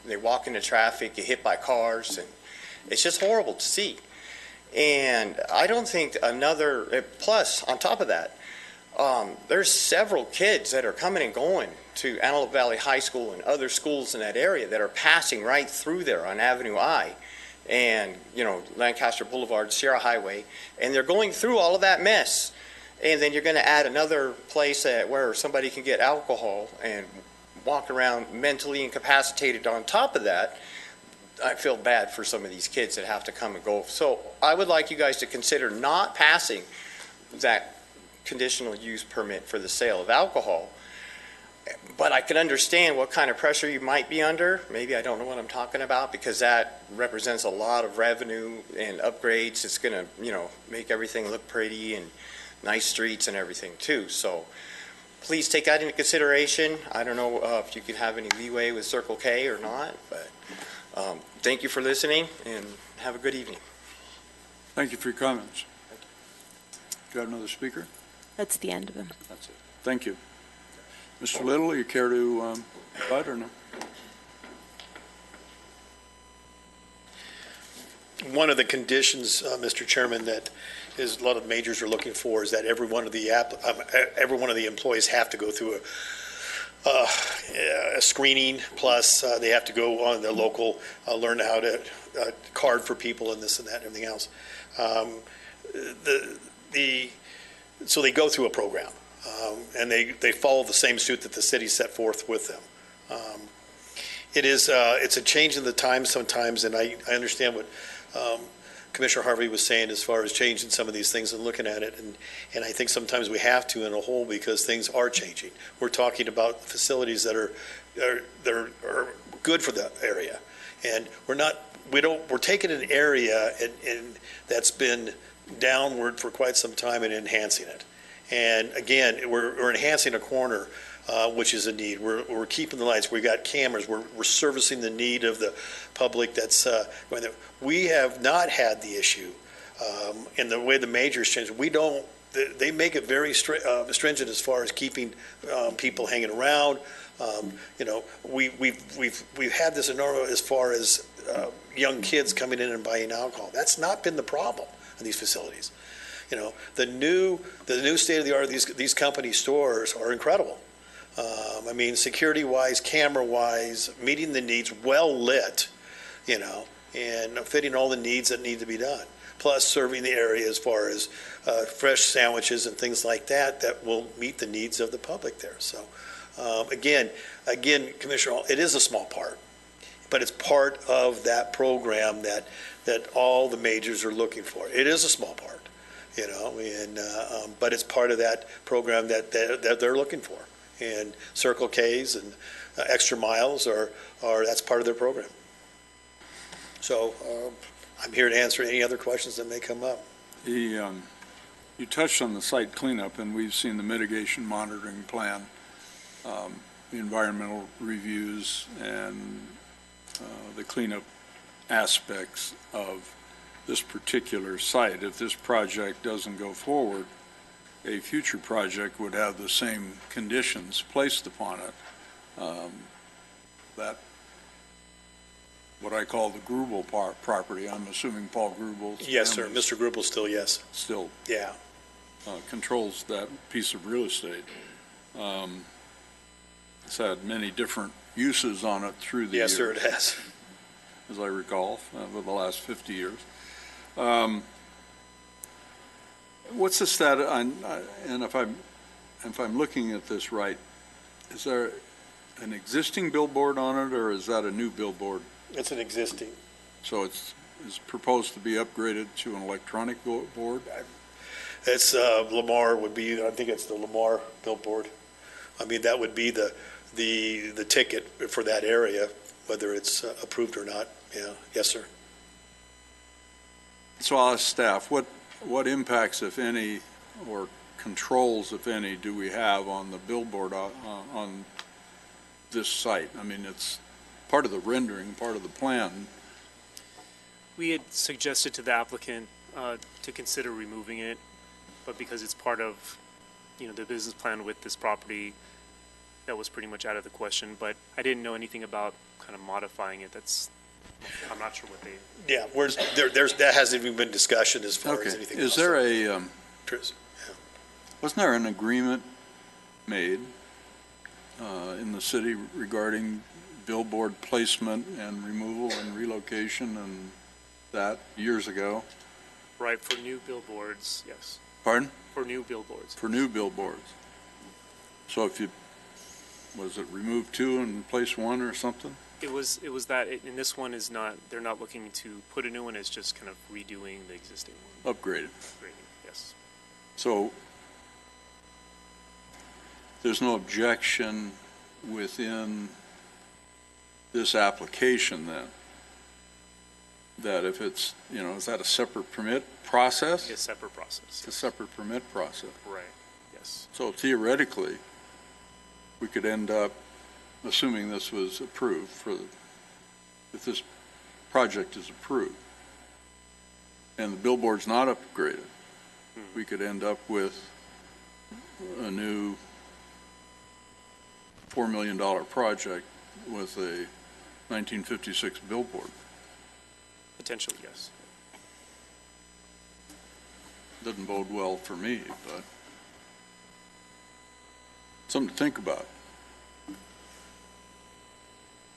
They walk into traffic, get hit by cars, and it's just horrible to see. And I don't think plus, on top of that, there's several kids that are coming and going to Antelope Valley High School and other schools in that area that are passing right through there on Avenue I. And, Lancaster Boulevard, Sierra Highway, and they're going through all of that mess. And then you're going to add another place where somebody can get alcohol and walk around mentally incapacitated on top of that. I feel bad for some of these kids that have to come and go. So I would like you guys to consider not passing that conditional use permit for the sale of alcohol. But I can understand what kind of pressure you might be under. Maybe I don't know what I'm talking about, because that represents a lot of revenue and upgrades. It's going to, make everything look pretty and nice streets and everything too. So please take that into consideration. I don't know if you could have any leeway with Circle K or not, but thank you for listening and have a good evening. Thank you for your comments. Do you have another speaker? That's the end of them. That's it. Thank you. Mr. Little, you care to rebut or no? One of the conditions, Mr. Chairman, that is a lot of majors are looking for is that every one of the employees have to go through a screening, plus they have to go on the local, learn how to card for people and this and that and everything else. So they go through a program. And they follow the same suit that the city set forth with them. It's a change in the times sometimes, and I understand what Commissioner Harvey was saying as far as changing some of these things and looking at it, and I think sometimes we have to in a whole because things are changing. We're talking about facilities that are good for the area, and we're taking an area and that's been downward for quite some time and enhancing it. And again, we're enhancing a corner, which is a need. We're keeping the lights. We got cameras. We're servicing the need of the public. That's going there. We have not had the issue in the way the majors change. We don't. They make it very stringent as far as keeping people hanging around. We've had this enormous as far as young kids coming in and buying alcohol. That's not been the problem in these facilities. The new state of the art of these company stores are incredible. I mean, security-wise, camera-wise, meeting the needs, well lit, and fitting all the needs that need to be done. Plus serving the area as far as fresh sandwiches and things like that will meet the needs of the public there. So, again, Commissioner, it is a small part, but it's part of that program that all the majors are looking for. It is a small part, but it's part of that program that they're looking for. And Circle Ks and Extra Miles that's part of their program. So I'm here to answer any other questions that may come up. You touched on the site cleanup, and we've seen the mitigation monitoring plan, the environmental reviews, and the cleanup aspects of this particular site. If this project doesn't go forward, a future project would have the same conditions placed upon it. That, what I call the Grubel property, I'm assuming Paul Grubel's Yes, sir. Mr. Grubel still, yes. Still Yeah. controls that piece of real estate. It's had many different uses on it through the years. Yes, sir, it has. As I recall, over the last 50 years. What's the status, and if I'm looking at this right, is there an existing billboard on it, or is that a new billboard? It's an existing. So it's proposed to be upgraded to an electronic board? It's Lamar would be, I think it's the Lamar billboard. I mean, that would be the ticket for that area, whether it's approved or not. Yeah, yes, sir. So I'll ask staff, what impacts, if any, or controls, if any, do we have on the billboard on this site? I mean, it's part of the rendering, part of the plan. We had suggested to the applicant to consider removing it, but because it's part of, the business plan with this property, that was pretty much out of the question. But I didn't know anything about kind of modifying it. I'm not sure what they. Yeah, that hasn't even been discussion as far as anything else. Is there wasn't there an agreement made in the city regarding billboard placement and removal and relocation and that years ago? Right, for new billboards, yes. Pardon? For new billboards. For new billboards. So if you, was it remove two and place one or something? It was that, and this one is not, they're not looking to put a new one, it's just kind of redoing the existing one. Upgraded. Upgrading, yes. So there's no objection within this application then, that if it's, is that a separate permit process? It's a separate process. It's a separate permit process. Right, yes. So theoretically, we could end up, assuming this was approved, if this project is approved, and the billboard's not upgraded, we could end up with a new $4 million project with a 1956 billboard. Potentially, yes. Doesn't bode well for me, but something to think about.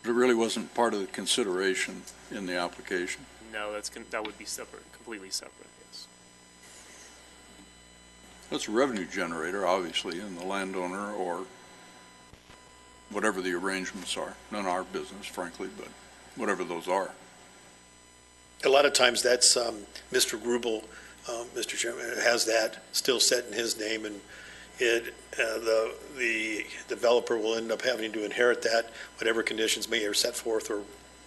But it really wasn't part of the consideration in the application. No, that would be separate, completely separate, yes. That's a revenue generator, obviously, in the landowner or whatever the arrangements are. None of our business, frankly, but whatever those are. A lot of times that's Mr. Grubel, Mr. Chairman, has that still set in his name, and the developer will end up having to inherit that, whatever conditions may are set forth or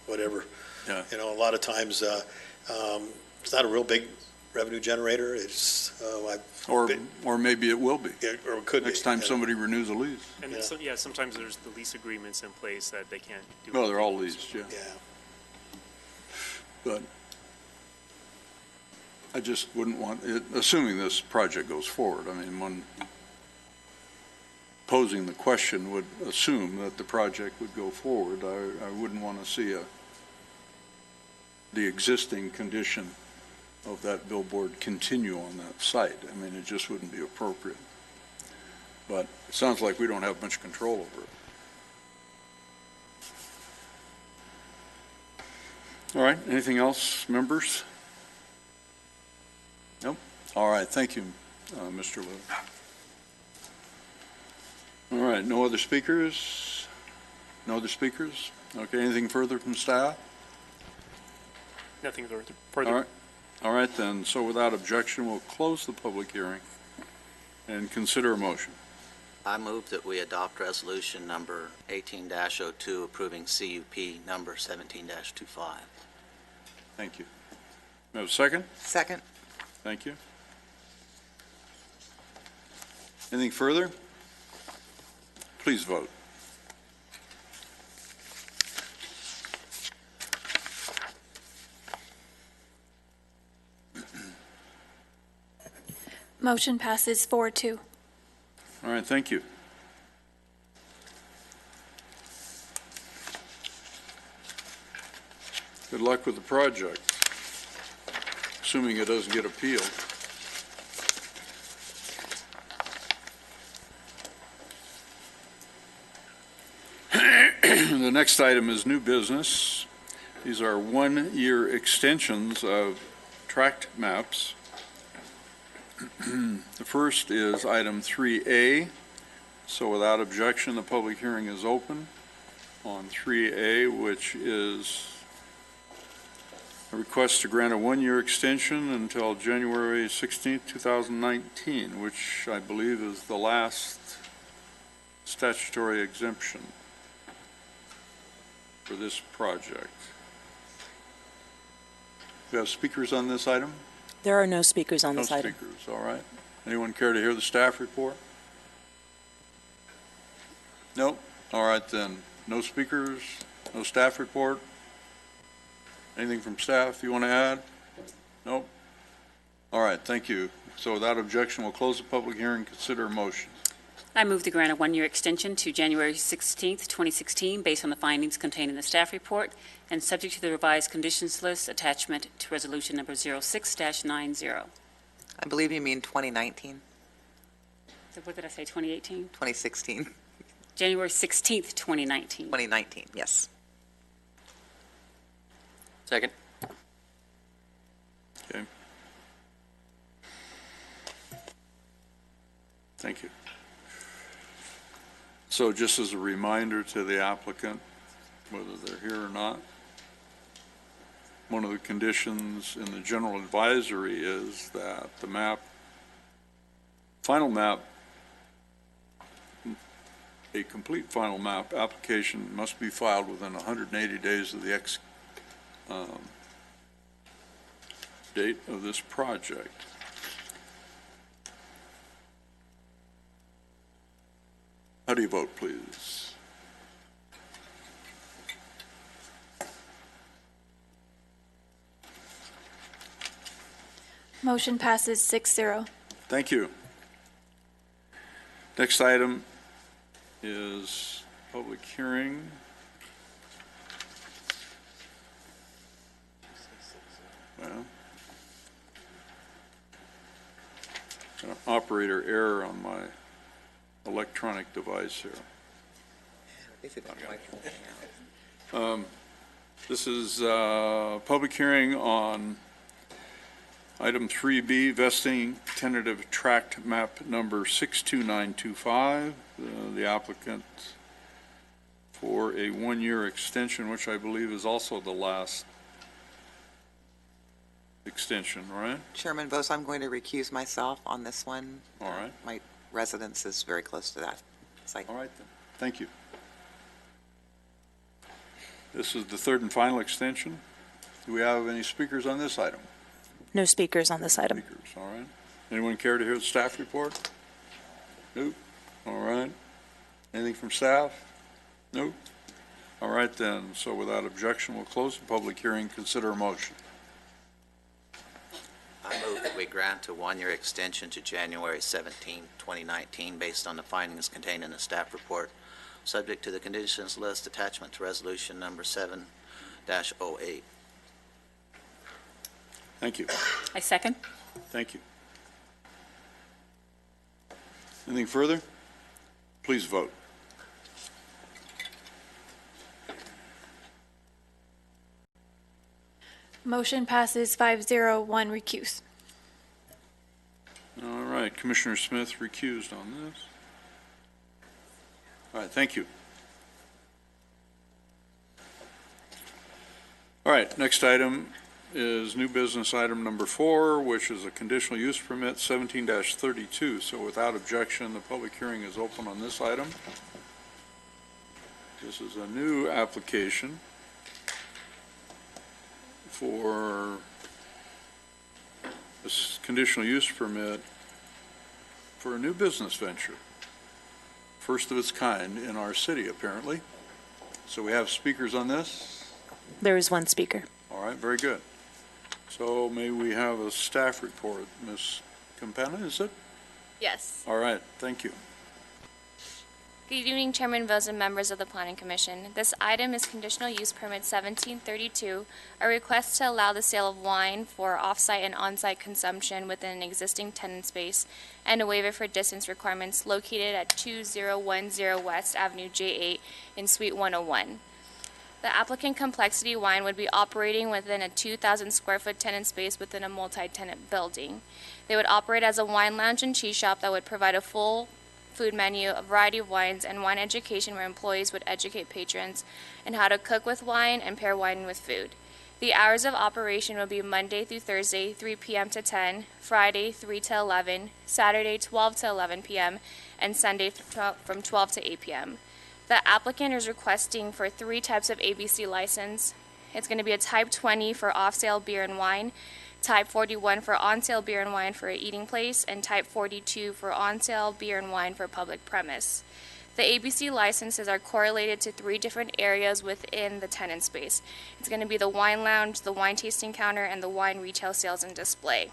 whatever. Yeah. You know, a lot of times it's not a real big revenue generator. It's Or maybe it will be. or it could be. Next time Yeah. somebody renews a lease. And then sometimes there's the lease agreements in place that they can't do. Well, they're all anything. leased, yeah. Yeah. But I just wouldn't want, assuming this project goes forward, I mean, one posing the question would assume that the project would go forward. I wouldn't want to see the existing condition of that billboard continue on that site. I mean, it just wouldn't be appropriate. But it sounds like we don't have much control over it. All right, anything else, members? Nope. All right, thank you, Mr. Liu. All right, no other speakers? No other speakers? Okay, anything further from staff? Nothing further. All right. All right, then, so without objection, we'll close the public hearing and consider a motion. I move that we adopt resolution number 18-02 approving CUP number 17-25. Thank you. May I have a second? Second. Thank you. Anything further? Please vote. Motion passes 4-2. All right, thank you. Good luck with the project, assuming it doesn't get appealed. The next item is new business. These are one-year extensions of tract maps. The first is item 3A. So without objection, the public hearing is open on 3A, which is a request to grant a one-year extension until January 16th, 2019, which I believe is the last statutory exemption for this project. Do you have speakers on this item? There are no speakers on No this item. speakers, all right. Anyone care to hear the staff report? Nope. All right, then. No speakers, no staff report? Anything from staff you want to add? Nope. All right, thank you. So without objection, we'll close the public hearing, consider a motion. I move to grant a one-year extension to January 16th, 2016, based on the findings contained in the staff report and subject to the revised conditions list attachment to resolution number 06-90. I believe you mean 2019, So what did I say, 2018? 2016, January 16th, 2019. 2019, yes. Second. Okay. Thank you. So just as a reminder to the applicant, whether they're here or not, one of the conditions in the general advisory is that the map, final map, a complete final map application must be filed within 180 days of the date of this project. How do you vote, please? Motion passes 6-0. Thank you. Next item is public hearing. Well, operator error on my electronic device here. This is a public hearing on item 3B, vesting tentative tract map number 62925. The applicant for a one-year extension, which I believe is also the last extension, right? Chairman Bose, I'm going to recuse myself on this one. All right. My residence is very close to that site. All right, then. Thank you. This is the third and final extension. Do we have any speakers on this item? No speakers on this item. Speakers, all right. Anyone care to hear the staff report? Nope. All right. Anything from staff? Nope. All right, then. So without objection, we'll close the public hearing. Consider a motion. I move that we grant a one-year extension to January 17, 2019, based on the findings contained in the staff report, subject to the conditions list attachment to resolution number 7-08. Thank you. I second. Thank you. Anything further? Please vote. Motion passes 5-0, one recuse. All right, Commissioner Smith recused on this. All right, thank you. All right, next item is new business item number 4, which is a conditional use permit 17-32. So without objection, the public hearing is open on this item. This is a new application for this conditional use permit for a new business venture. First of its kind in our city, apparently. So we have speakers on this? There is one speaker. All right, very good. So may we have a staff report, Ms. Campana, is it? Yes. All right, thank you. Good evening, Chairman Vos and members of the Planning Commission. This item is Conditional Use Permit 1732, a request to allow the sale of wine for off-site and on-site consumption within an existing tenant space and a waiver for distance requirements located at 2010 West Avenue J8 in Suite 101. The applicant Complexity Wine would be operating within a 2,000 square foot tenant space within a multi-tenant building. They would operate as a wine lounge and cheese shop that would provide a full food menu, a variety of wines, and wine education where employees would educate patrons on how to cook with wine and pair wine with food. The hours of operation will be Monday through Thursday, 3 p.m. to 10, Friday, 3 to 11, Saturday, 12 to 11 p.m., and Sunday from 12 to 8 p.m. The applicant is requesting for 3 types of ABC license. It's going to be a Type 20 for off-sale beer and wine, Type 41 for on-sale beer and wine for an eating place, and Type 42 for on-sale beer and wine for public premise. The ABC licenses are correlated to 3 different areas within the tenant space. It's going to be the wine lounge, the wine tasting counter, and the wine retail sales and display.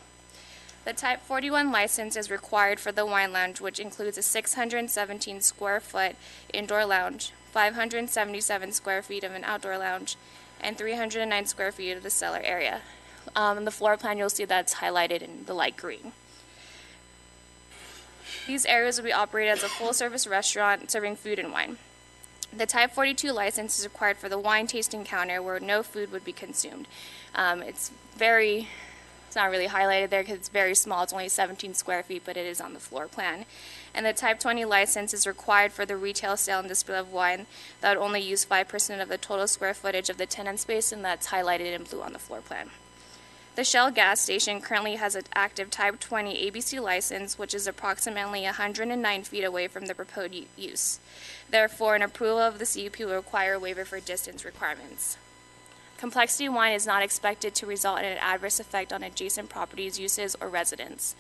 The Type 41 license is required for the wine lounge, which includes a 617 square foot indoor lounge, 577 square feet of an outdoor lounge, and 309 square feet of the cellar area. In the floor plan, you'll see that's highlighted in the light green. These areas will be operated as a full-service restaurant serving food and wine. The Type 42 license is required for the wine tasting counter where no food would be consumed. It's not really highlighted there because it's very small. It's only 17 square feet, but it is on the floor plan. And the Type 20 license is required for the retail sale and display of wine that would only use 5% of the total square footage of the tenant space, and that's highlighted in blue on the floor plan. The Shell gas station currently has an active Type 20 ABC license, which is approximately 109 feet away from the proposed use. Therefore, an approval of the CUP will require a waiver for distance requirements. Complexity Wine is not expected to result in an adverse effect on adjacent properties, uses, or residents.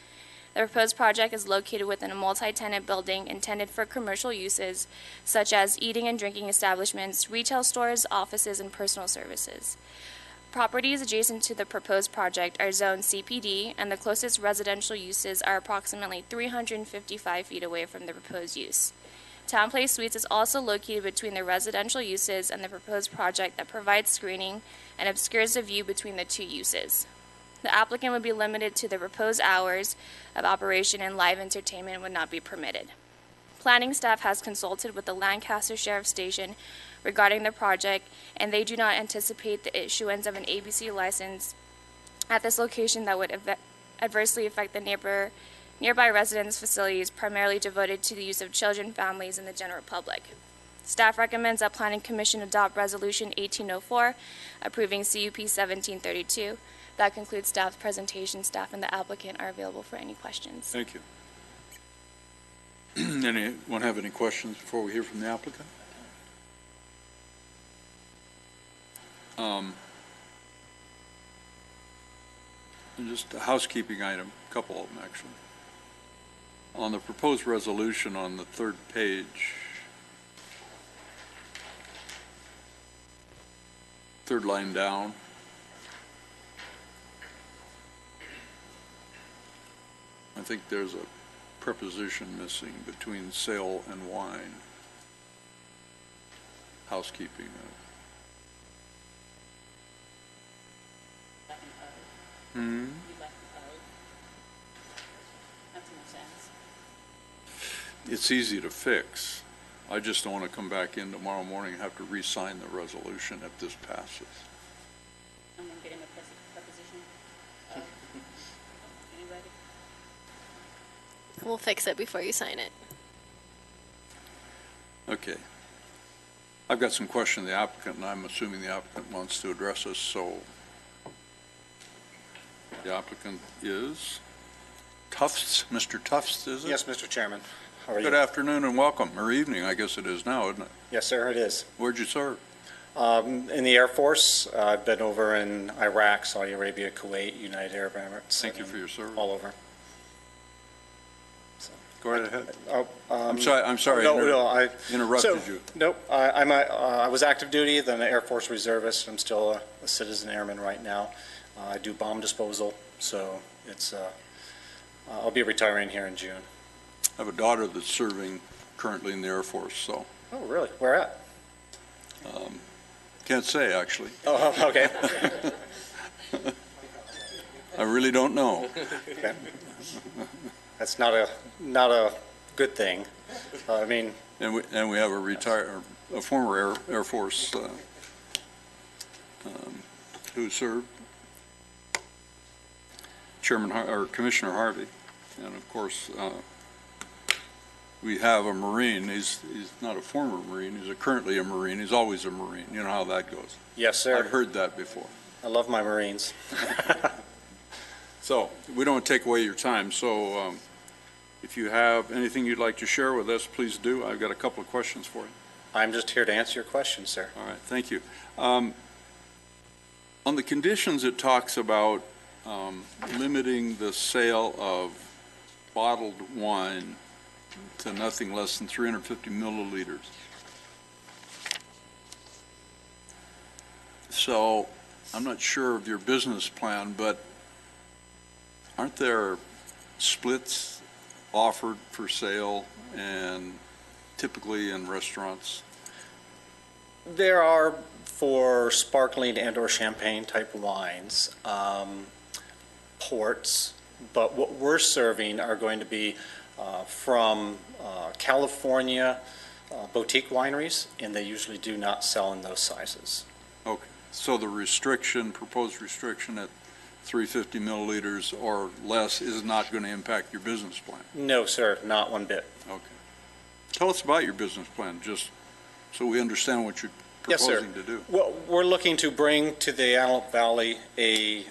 The proposed project is located within a multi-tenant building intended for commercial uses, such as eating and drinking establishments, retail stores, offices, and personal services. Properties adjacent to the proposed project are zoned CPD, and the closest residential uses are approximately 355 feet away from the proposed use. TownePlace Suites is also located between the residential uses and the proposed project that provides screening and obscures the view between the 2 uses. The applicant would be limited to the proposed hours of operation, and live entertainment would not be permitted. Planning staff has consulted with the Lancaster Sheriff Station regarding the project, and they do not anticipate the issuance of an ABC license at this location that would adversely affect the nearby residence facilities primarily devoted to the use of children, families, and the general public. Staff recommends that Planning Commission adopt Resolution 1804, approving CUP 1732. That concludes staff's presentation. Staff and the applicant are available for any questions. Thank you. Anyone have any questions before we hear from the applicant? And just a housekeeping item, a couple of them actually. On the proposed resolution on the third page, third line down, I think there's a preposition missing between sale and wine. Housekeeping. It's easy to fix. I just don't want to come back in tomorrow morning and have to re-sign the resolution if this passes. I'm going to get him a preposition. Anybody? We'll fix it before you sign it. Okay. I've got some questions of the applicant, and I'm assuming the applicant wants to address us, so the applicant is Tufts, Mr. Tufts, is it? Yes, Mr. Chairman. How are you? Good afternoon and welcome, or evening, I guess it is now, isn't it? Yes, sir, it is. Where'd you serve? In the Air Force. I've been over in Iraq, Saudi Arabia, Kuwait, United Arab Emirates. Thank you for your service. All over. Go right ahead. I'm sorry. I interrupted you. Nope. I was active duty, then an Air Force reservist. I'm still a citizen airman right now. I do bomb disposal, so it's. I'll be retiring here in June. I have a daughter that's serving currently in the Air Force, so. Oh, really? Where at? Can't say, actually. Oh, okay. I really don't know. Okay. That's not a good thing. I mean. And we have a former Air Force who served, Commissioner Harvey, and of course we have a Marine. He's not a former Marine. He's currently a Marine. He's always a Marine. You know how that goes. Yes, sir. I've heard that before. I love my Marines. So we don't take away your time. So if you have anything you'd like to share with us, please do. I've got a couple of questions for you. I'm just here to answer your questions, sir. All right. Thank you. On the conditions, it talks about limiting the sale of bottled wine to nothing less than 350 milliliters. So I'm not sure of your business plan, but aren't there splits offered for sale and typically in restaurants? There are for sparkling and or champagne type wines, ports, but what we're serving are going to be from California boutique wineries, and they usually do not sell in those sizes. Okay, so the proposed restriction at 350 milliliters or less is not going to impact your business plan? No, sir, not one bit. Okay. Tell us about your business plan, just so we understand what you're proposing to do. Well, we're looking to bring to the Antelope Valley a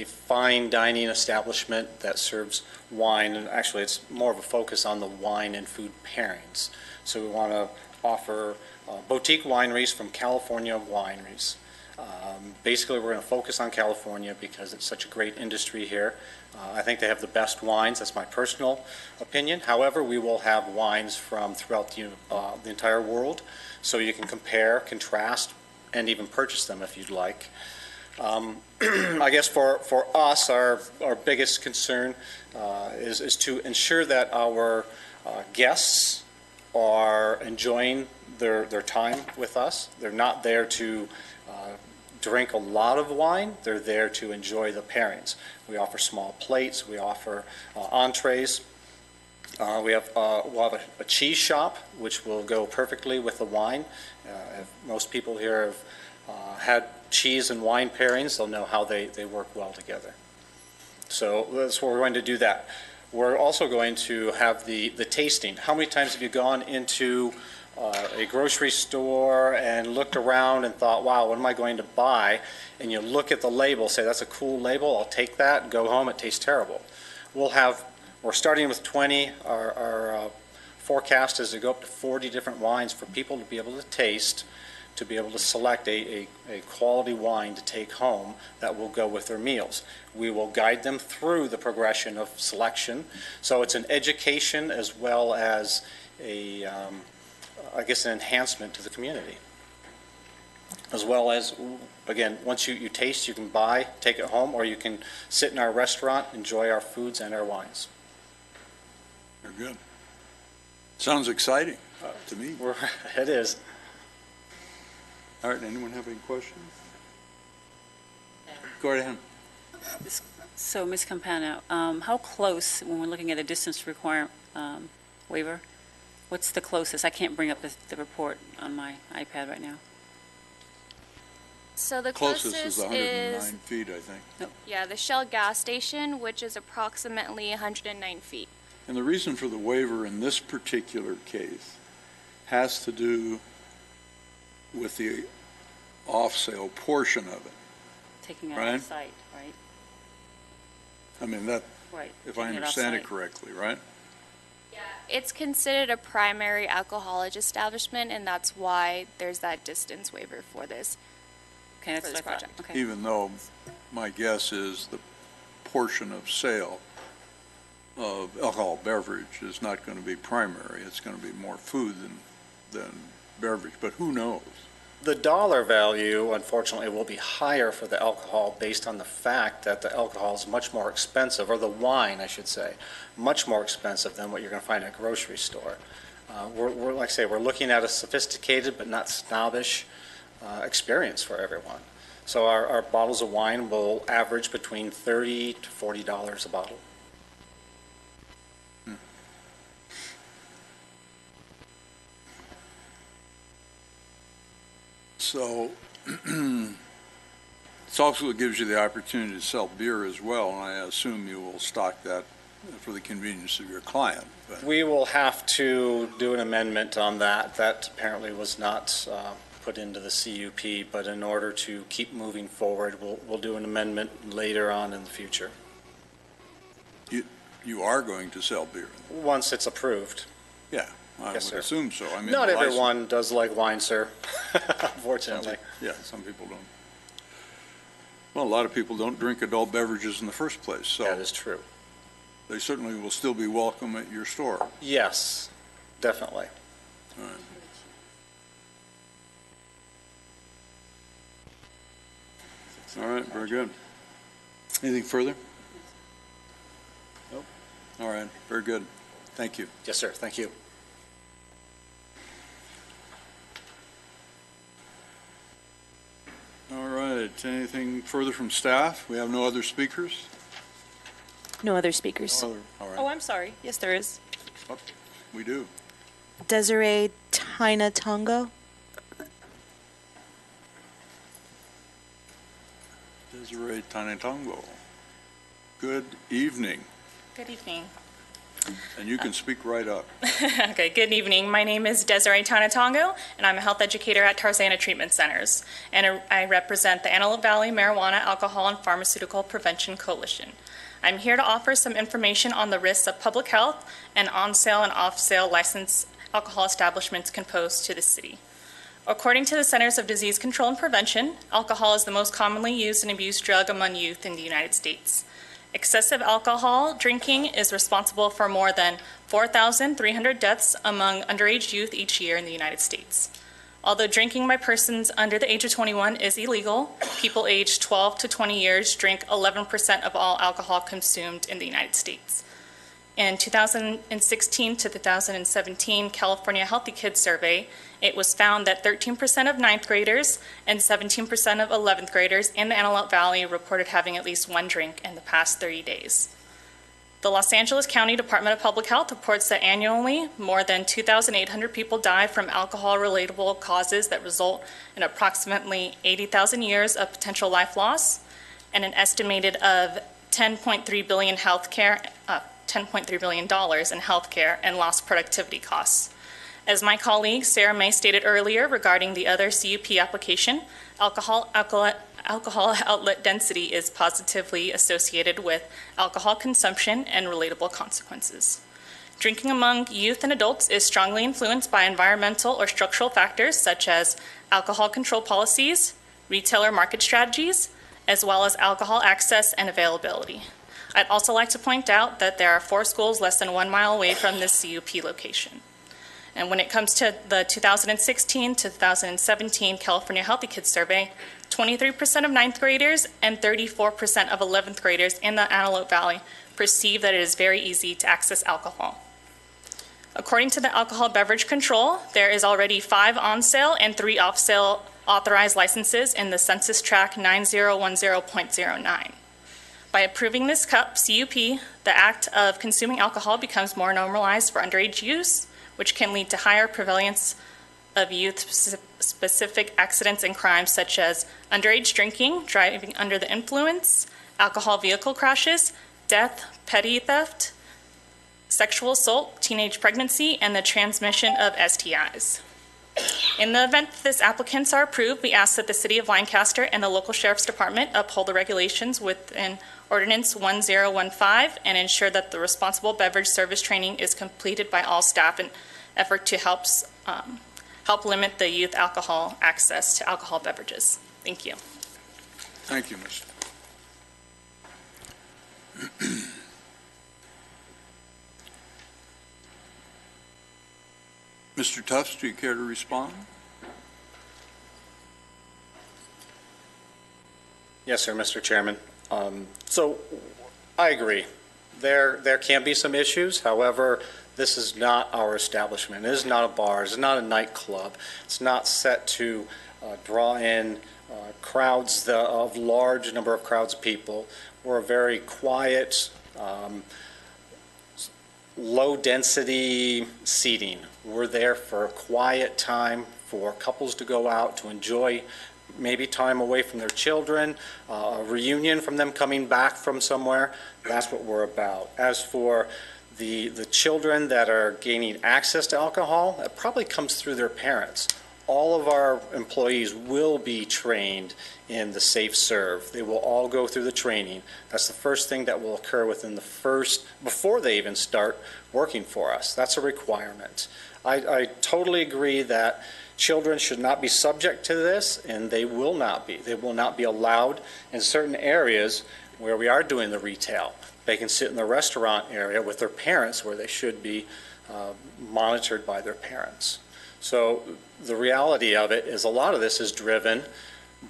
fine dining establishment that serves wine, and actually it's more of a focus on the wine and food pairings. So we want to offer boutique wineries from California wineries. Basically, we're going to focus on California because it's such a great industry here. I think they have the best wines. That's my personal opinion. However, we will have wines from throughout the entire world, so you can compare, contrast, and even purchase them if you'd like. I guess for us, our biggest concern is to ensure that our guests are enjoying their time with us. They're not there to drink a lot of wine. They're there to enjoy the pairings. We offer small plates. We offer entrees. We'll have a cheese shop, which will go perfectly with the wine. If most people here have had cheese and wine pairings, they'll know how they work well together. So that's where we're going to do that. We're also going to have the tasting. How many times have you gone into a grocery store and looked around and thought, wow, what am I going to buy? And you look at the label, say, that's a cool label, I'll take that, go home, it tastes terrible. We're starting with 20. Our forecast is to go up to 40 different wines for people to be able to taste, to be able to select a quality wine to take home that will go with their meals. We will guide them through the progression of selection. So it's an education as well as an enhancement to the community. As well as, again, once you taste, you can buy, take it home, or you can sit in our restaurant, enjoy our foods and our wines. Very good. Sounds exciting to me. It is. All right, anyone have any questions? Go right ahead. So, Ms. Campana, how close, when we're looking at a distance waiver, what's the closest? I can't bring up the report on my iPad right now. So the Closest closest is 109 feet, I think. Yeah, the Shell gas station, which is approximately 109 feet. And the reason for the waiver in this particular case has to do with the off-sale portion of it. Taking it Right? off-site, right? I mean, that, Right. if I Taking it understand it off-site. correctly, right? It's considered a primary alcoholic establishment, and that's why there's that distance waiver for this. Okay, that's for this what I thought. project. Okay. Even though my guess is the portion of sale of alcohol beverage is not going to be primary. It's going to be more food than beverage, but who knows? The dollar value, unfortunately, will be higher for the alcohol based on the fact that the alcohol is much more expensive, or the wine, I should say, much more expensive than what you're going to find at a grocery store. We're like I say, we're looking at a sophisticated but not snobbish experience for everyone. So our bottles of wine will average between $30 to $40 a bottle. So it also gives you the opportunity to sell beer as well, and I assume you will stock that for the convenience of your client. But We will have to do an amendment on that. That apparently was not put into the CUP, but in order to keep moving forward, we'll do an amendment later on in the future, you are going to sell beer. once it's approved. Yeah, I would Yes, sir. assume so. I mean, Not the license- everyone does like wine, sir, unfortunately. Yeah, some people don't. Well, a lot of people don't drink adult beverages in the first place, so That is true. they certainly will still be welcome at your store. Yes, definitely. All right. All right, very good. Anything further? Nope. All right, very good. Thank you. Yes, sir, thank you. All right, anything further from staff? We have no other speakers? No other speakers. All right, Oh, I'm sorry. Yes, there is. we do. Desiree Tainatongo. Desiree Tanetongo. Good evening, Good evening. and you can speak right up. Okay, good evening. My name is Desiree Tanatongo, and I'm a health educator at Tarzana Treatment Centers, and I represent the Antelope Valley Marijuana, Alcohol, and Pharmaceutical Prevention Coalition. I'm here to offer some information on the risks of public health and on-sale and off-sale licensed alcohol establishments can pose to the city. According to the Centers of Disease Control and Prevention, alcohol is the most commonly used and abused drug among youth in the United States. Excessive alcohol drinking is responsible for more than 4,300 deaths among underage youth each year in the United States. Although drinking by persons under the age of 21 is illegal, people aged 12 to 20 years drink 11% of all alcohol consumed in the United States. In 2016 to 2017 California Healthy Kids Survey, it was found that 13% of 9th graders and 17% of 11th graders in the Antelope Valley reported having at least one drink in the past 30 days. The Los Angeles County Department of Public Health reports that annually more than 2,800 people die from alcohol-relatable causes that result in approximately 80,000 years of potential life loss and an estimated of $10.3 billion in healthcare and lost productivity costs. As my colleague Sarah May stated earlier regarding the other CUP application, alcohol outlet density is positively associated with alcohol consumption and relatable consequences. Drinking among youth and adults is strongly influenced by environmental or structural factors such as alcohol control policies, retailer market strategies, as well as alcohol access and availability. I'd also like to point out that there are 4 schools less than 1 mile away from this CUP location. And when it comes to the 2016 to 2017 California Healthy Kids Survey, 23% of 9th graders and 34% of 11th graders in the Antelope Valley perceive that it is very easy to access alcohol. According to the Alcohol Beverage Control, there is already 5 on-sale and 3 off-sale authorized licenses in the Census Tract 9010.09. By approving this CUP, the act of consuming alcohol becomes more normalized for underage use, which can lead to higher prevalence of youth-specific accidents and crimes such as underage drinking, driving under the influence, alcohol vehicle crashes, death, petty theft, sexual assault, teenage pregnancy, and the transmission of STIs. In the event that these applicants are approved, we ask that the City of Lancaster and the local Sheriff's Department uphold the regulations within Ordinance 1015 and ensure that the responsible beverage service training is completed by all staff in effort to help limit the youth alcohol access to alcohol beverages. Thank you. Thank you, Ms. Mr. Tufts, do you care to respond? Yes, sir, Mr. Chairman. So I agree. There can be some issues. However, this is not our establishment. It is not a bar. It's not a nightclub. It's not set to draw in crowds of large number of crowds of people. We're a very quiet, low-density seating. We're there for a quiet time for couples to go out to enjoy maybe time away from their children, a reunion from them coming back from somewhere. That's what we're about. As for the children that are gaining access to alcohol, it probably comes through their parents. All of our employees will be trained in the safe serve. They will all go through the training. That's the first thing that will occur within before they even start working for us. That's a requirement. I totally agree that children should not be subject to this, and they will not be. They will not be allowed in certain areas where we are doing the retail. They can sit in the restaurant area with their parents where they should be monitored by their parents. So the reality of it is a lot of this is driven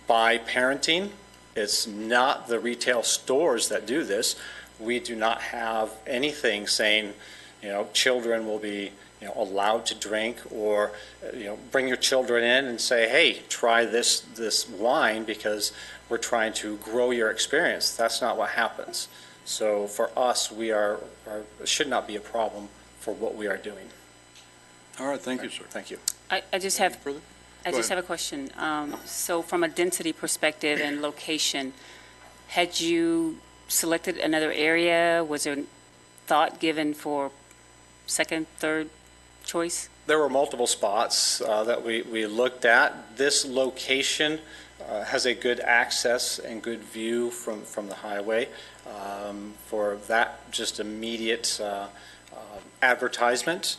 by parenting. It's not the retail stores that do this. We do not have anything saying, children will be allowed to drink, or bring your children in and say, hey, try this wine because we're trying to grow your experience. That's not what happens. So for us, it should not be a problem for what we are doing. All right, thank you, sir. Thank you. I just have a question. So from a density perspective and location, had you selected another area? Was there thought given for second, third choice? There were multiple spots that we looked at. This location has a good access and good view from the highway for that just immediate advertisement.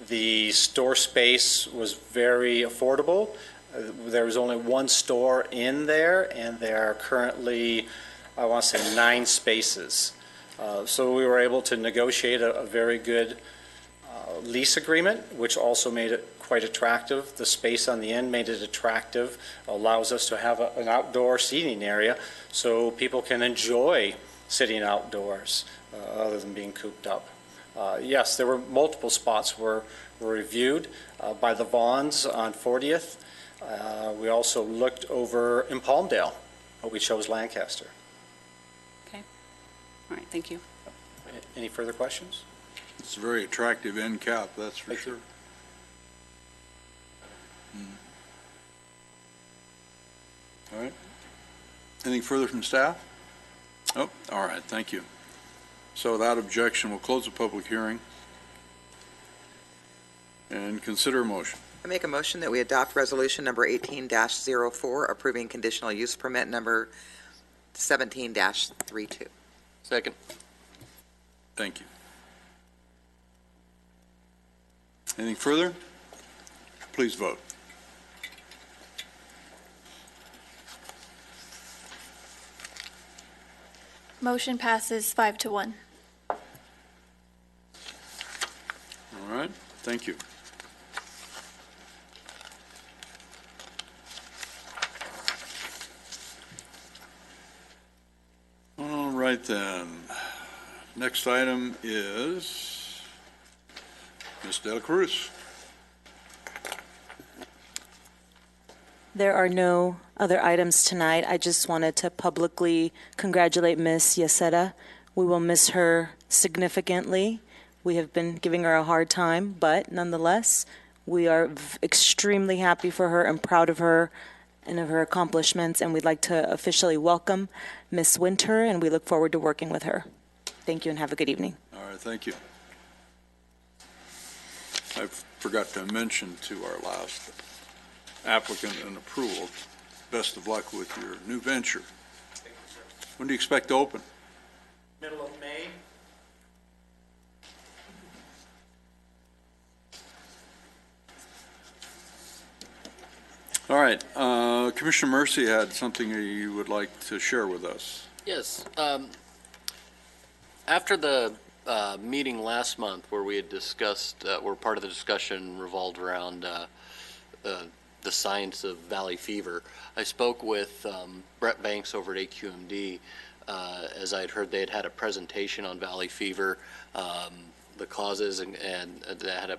The store space was very affordable. There was only one store in there, and there are currently, I want to say, 9 spaces. So we were able to negotiate a very good lease agreement, which also made it quite attractive. The space on the end made it attractive, allows us to have an outdoor seating area so people can enjoy sitting outdoors other than being cooped up. Yes, there were multiple spots were reviewed by the Vaughns on 40th. We also looked over in Palmdale, but we chose Lancaster. Okay. All right, thank you. Any further questions? It's a very attractive end cap, that's for sure. All right. Anything further from staff? Oh, all right, thank you. So without objection, we'll close the public hearing. And consider a motion. I make a motion that we adopt resolution number 18-04, approving conditional use permit number 17-32. Second. Thank you. Anything further? Please vote. Motion passes 5-1. All right, thank you. All right then. Next item is Ms. De La Cruz. There are no other items tonight. I just wanted to publicly congratulate Ms. Yaceta. We will miss her significantly. We have been giving her a hard time, but nonetheless, we are extremely happy for her and proud of her and of her accomplishments, and we'd like to officially welcome Ms. Winter, and we look forward to working with her. Thank you and have a good evening. All right, thank you. I forgot to mention to our last applicant and approval, best of luck with your new venture. When do you expect to open? Middle of May. All right, Commissioner Mercy had something you would like to share with us. Yes. After the meeting last month where we had discussed, where part of the discussion revolved around the science of valley fever, I spoke with Brett Banks over at AQMD. As I had heard, they had had a presentation on valley fever, the causes, and they had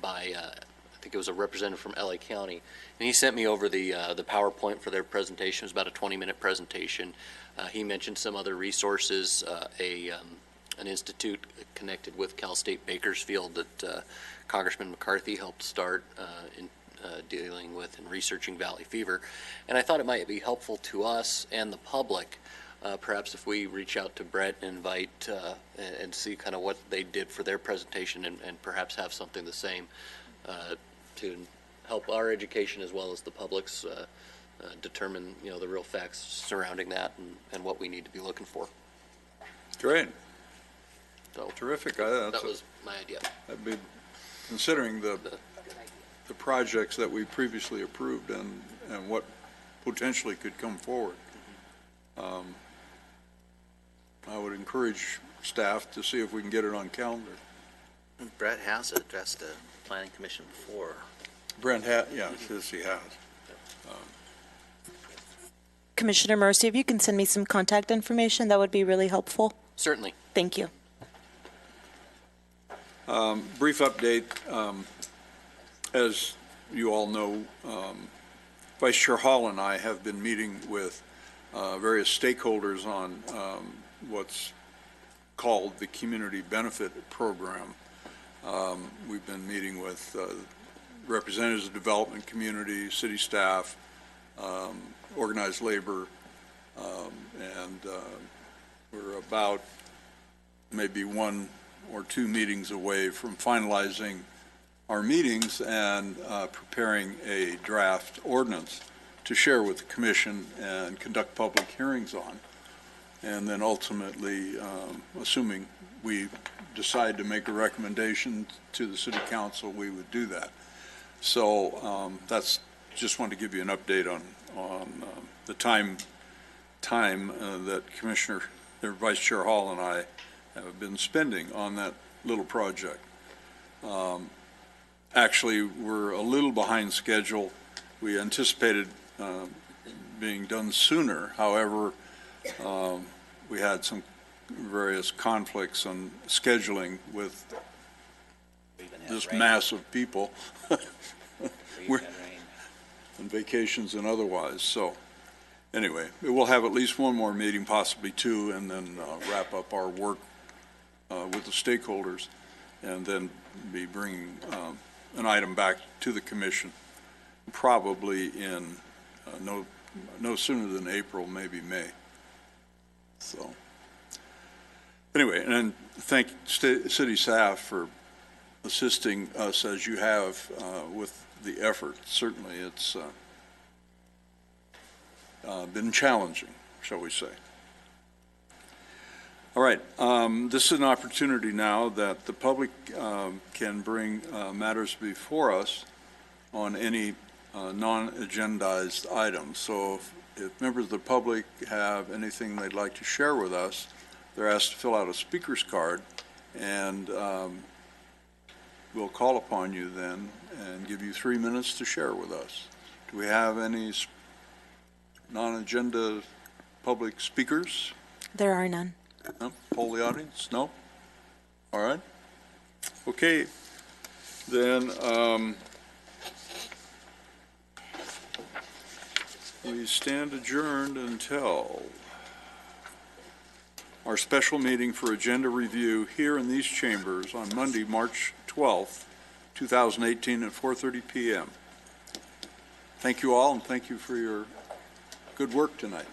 by I think it was a representative from LA County, and he sent me over the PowerPoint for their presentation. It was about a 20-minute presentation. He mentioned some other resources, an institute connected with Cal State Bakersfield that Congressman McCarthy helped start in dealing with and researching valley fever. And I thought it might be helpful to us and the public, perhaps if we reach out to Brett and invite and see kind of what they did for their presentation and perhaps have something the same to help our education as well as the public's determine, the real facts surrounding that and what we need to be looking for. Great. So Terrific. that was my idea. That'd be considering the projects that we previously approved and what potentially could come forward. I would encourage staff to see if we can get it on calendar. Brett has addressed the planning commission before. Brent yes, he has. Commissioner Mercy, if you can send me some contact information, that would be really helpful. Certainly. Thank you. Brief update. As you all know, Vice Chair Hall and I have been meeting with various stakeholders on what's called the Community Benefit Program. We've been meeting with representatives of the development community, city staff, organized labor, and we're about maybe 1 or 2 meetings away from finalizing our meetings and preparing a draft ordinance to share with the commission and conduct public hearings on. And then ultimately, assuming we decide to make a recommendation to the city council, we would do that. So that's just wanted to give you an update on the time that Vice Chair Hall and I have been spending on that little project. Actually, we're a little behind schedule. We anticipated being done sooner. However, we had some various conflicts on scheduling with this mass of people and vacations and otherwise. So anyway, we'll have at least 1 more meeting, possibly 2, and then wrap up our work with the stakeholders and then be bringing an item back to the commission probably in no sooner than April, maybe May. So anyway, and thank city staff for assisting us as you have with the effort. Certainly, it's been challenging, shall we say. All right, this is an opportunity now that the public can bring matters before us on any non-agendized items. So if members of the public have anything they'd like to share with us, they're asked to fill out a speaker's card, and we'll call upon you then and give you 3 minutes to share with us. Do we have any non-agenda public speakers? There are none. No? Poll the audience? No? All right. Okay. Then we stand adjourned until our special meeting for agenda review here in these chambers on Monday, March 12th, 2018 at 4:30 p.m. Thank you all, and thank you for your good work tonight.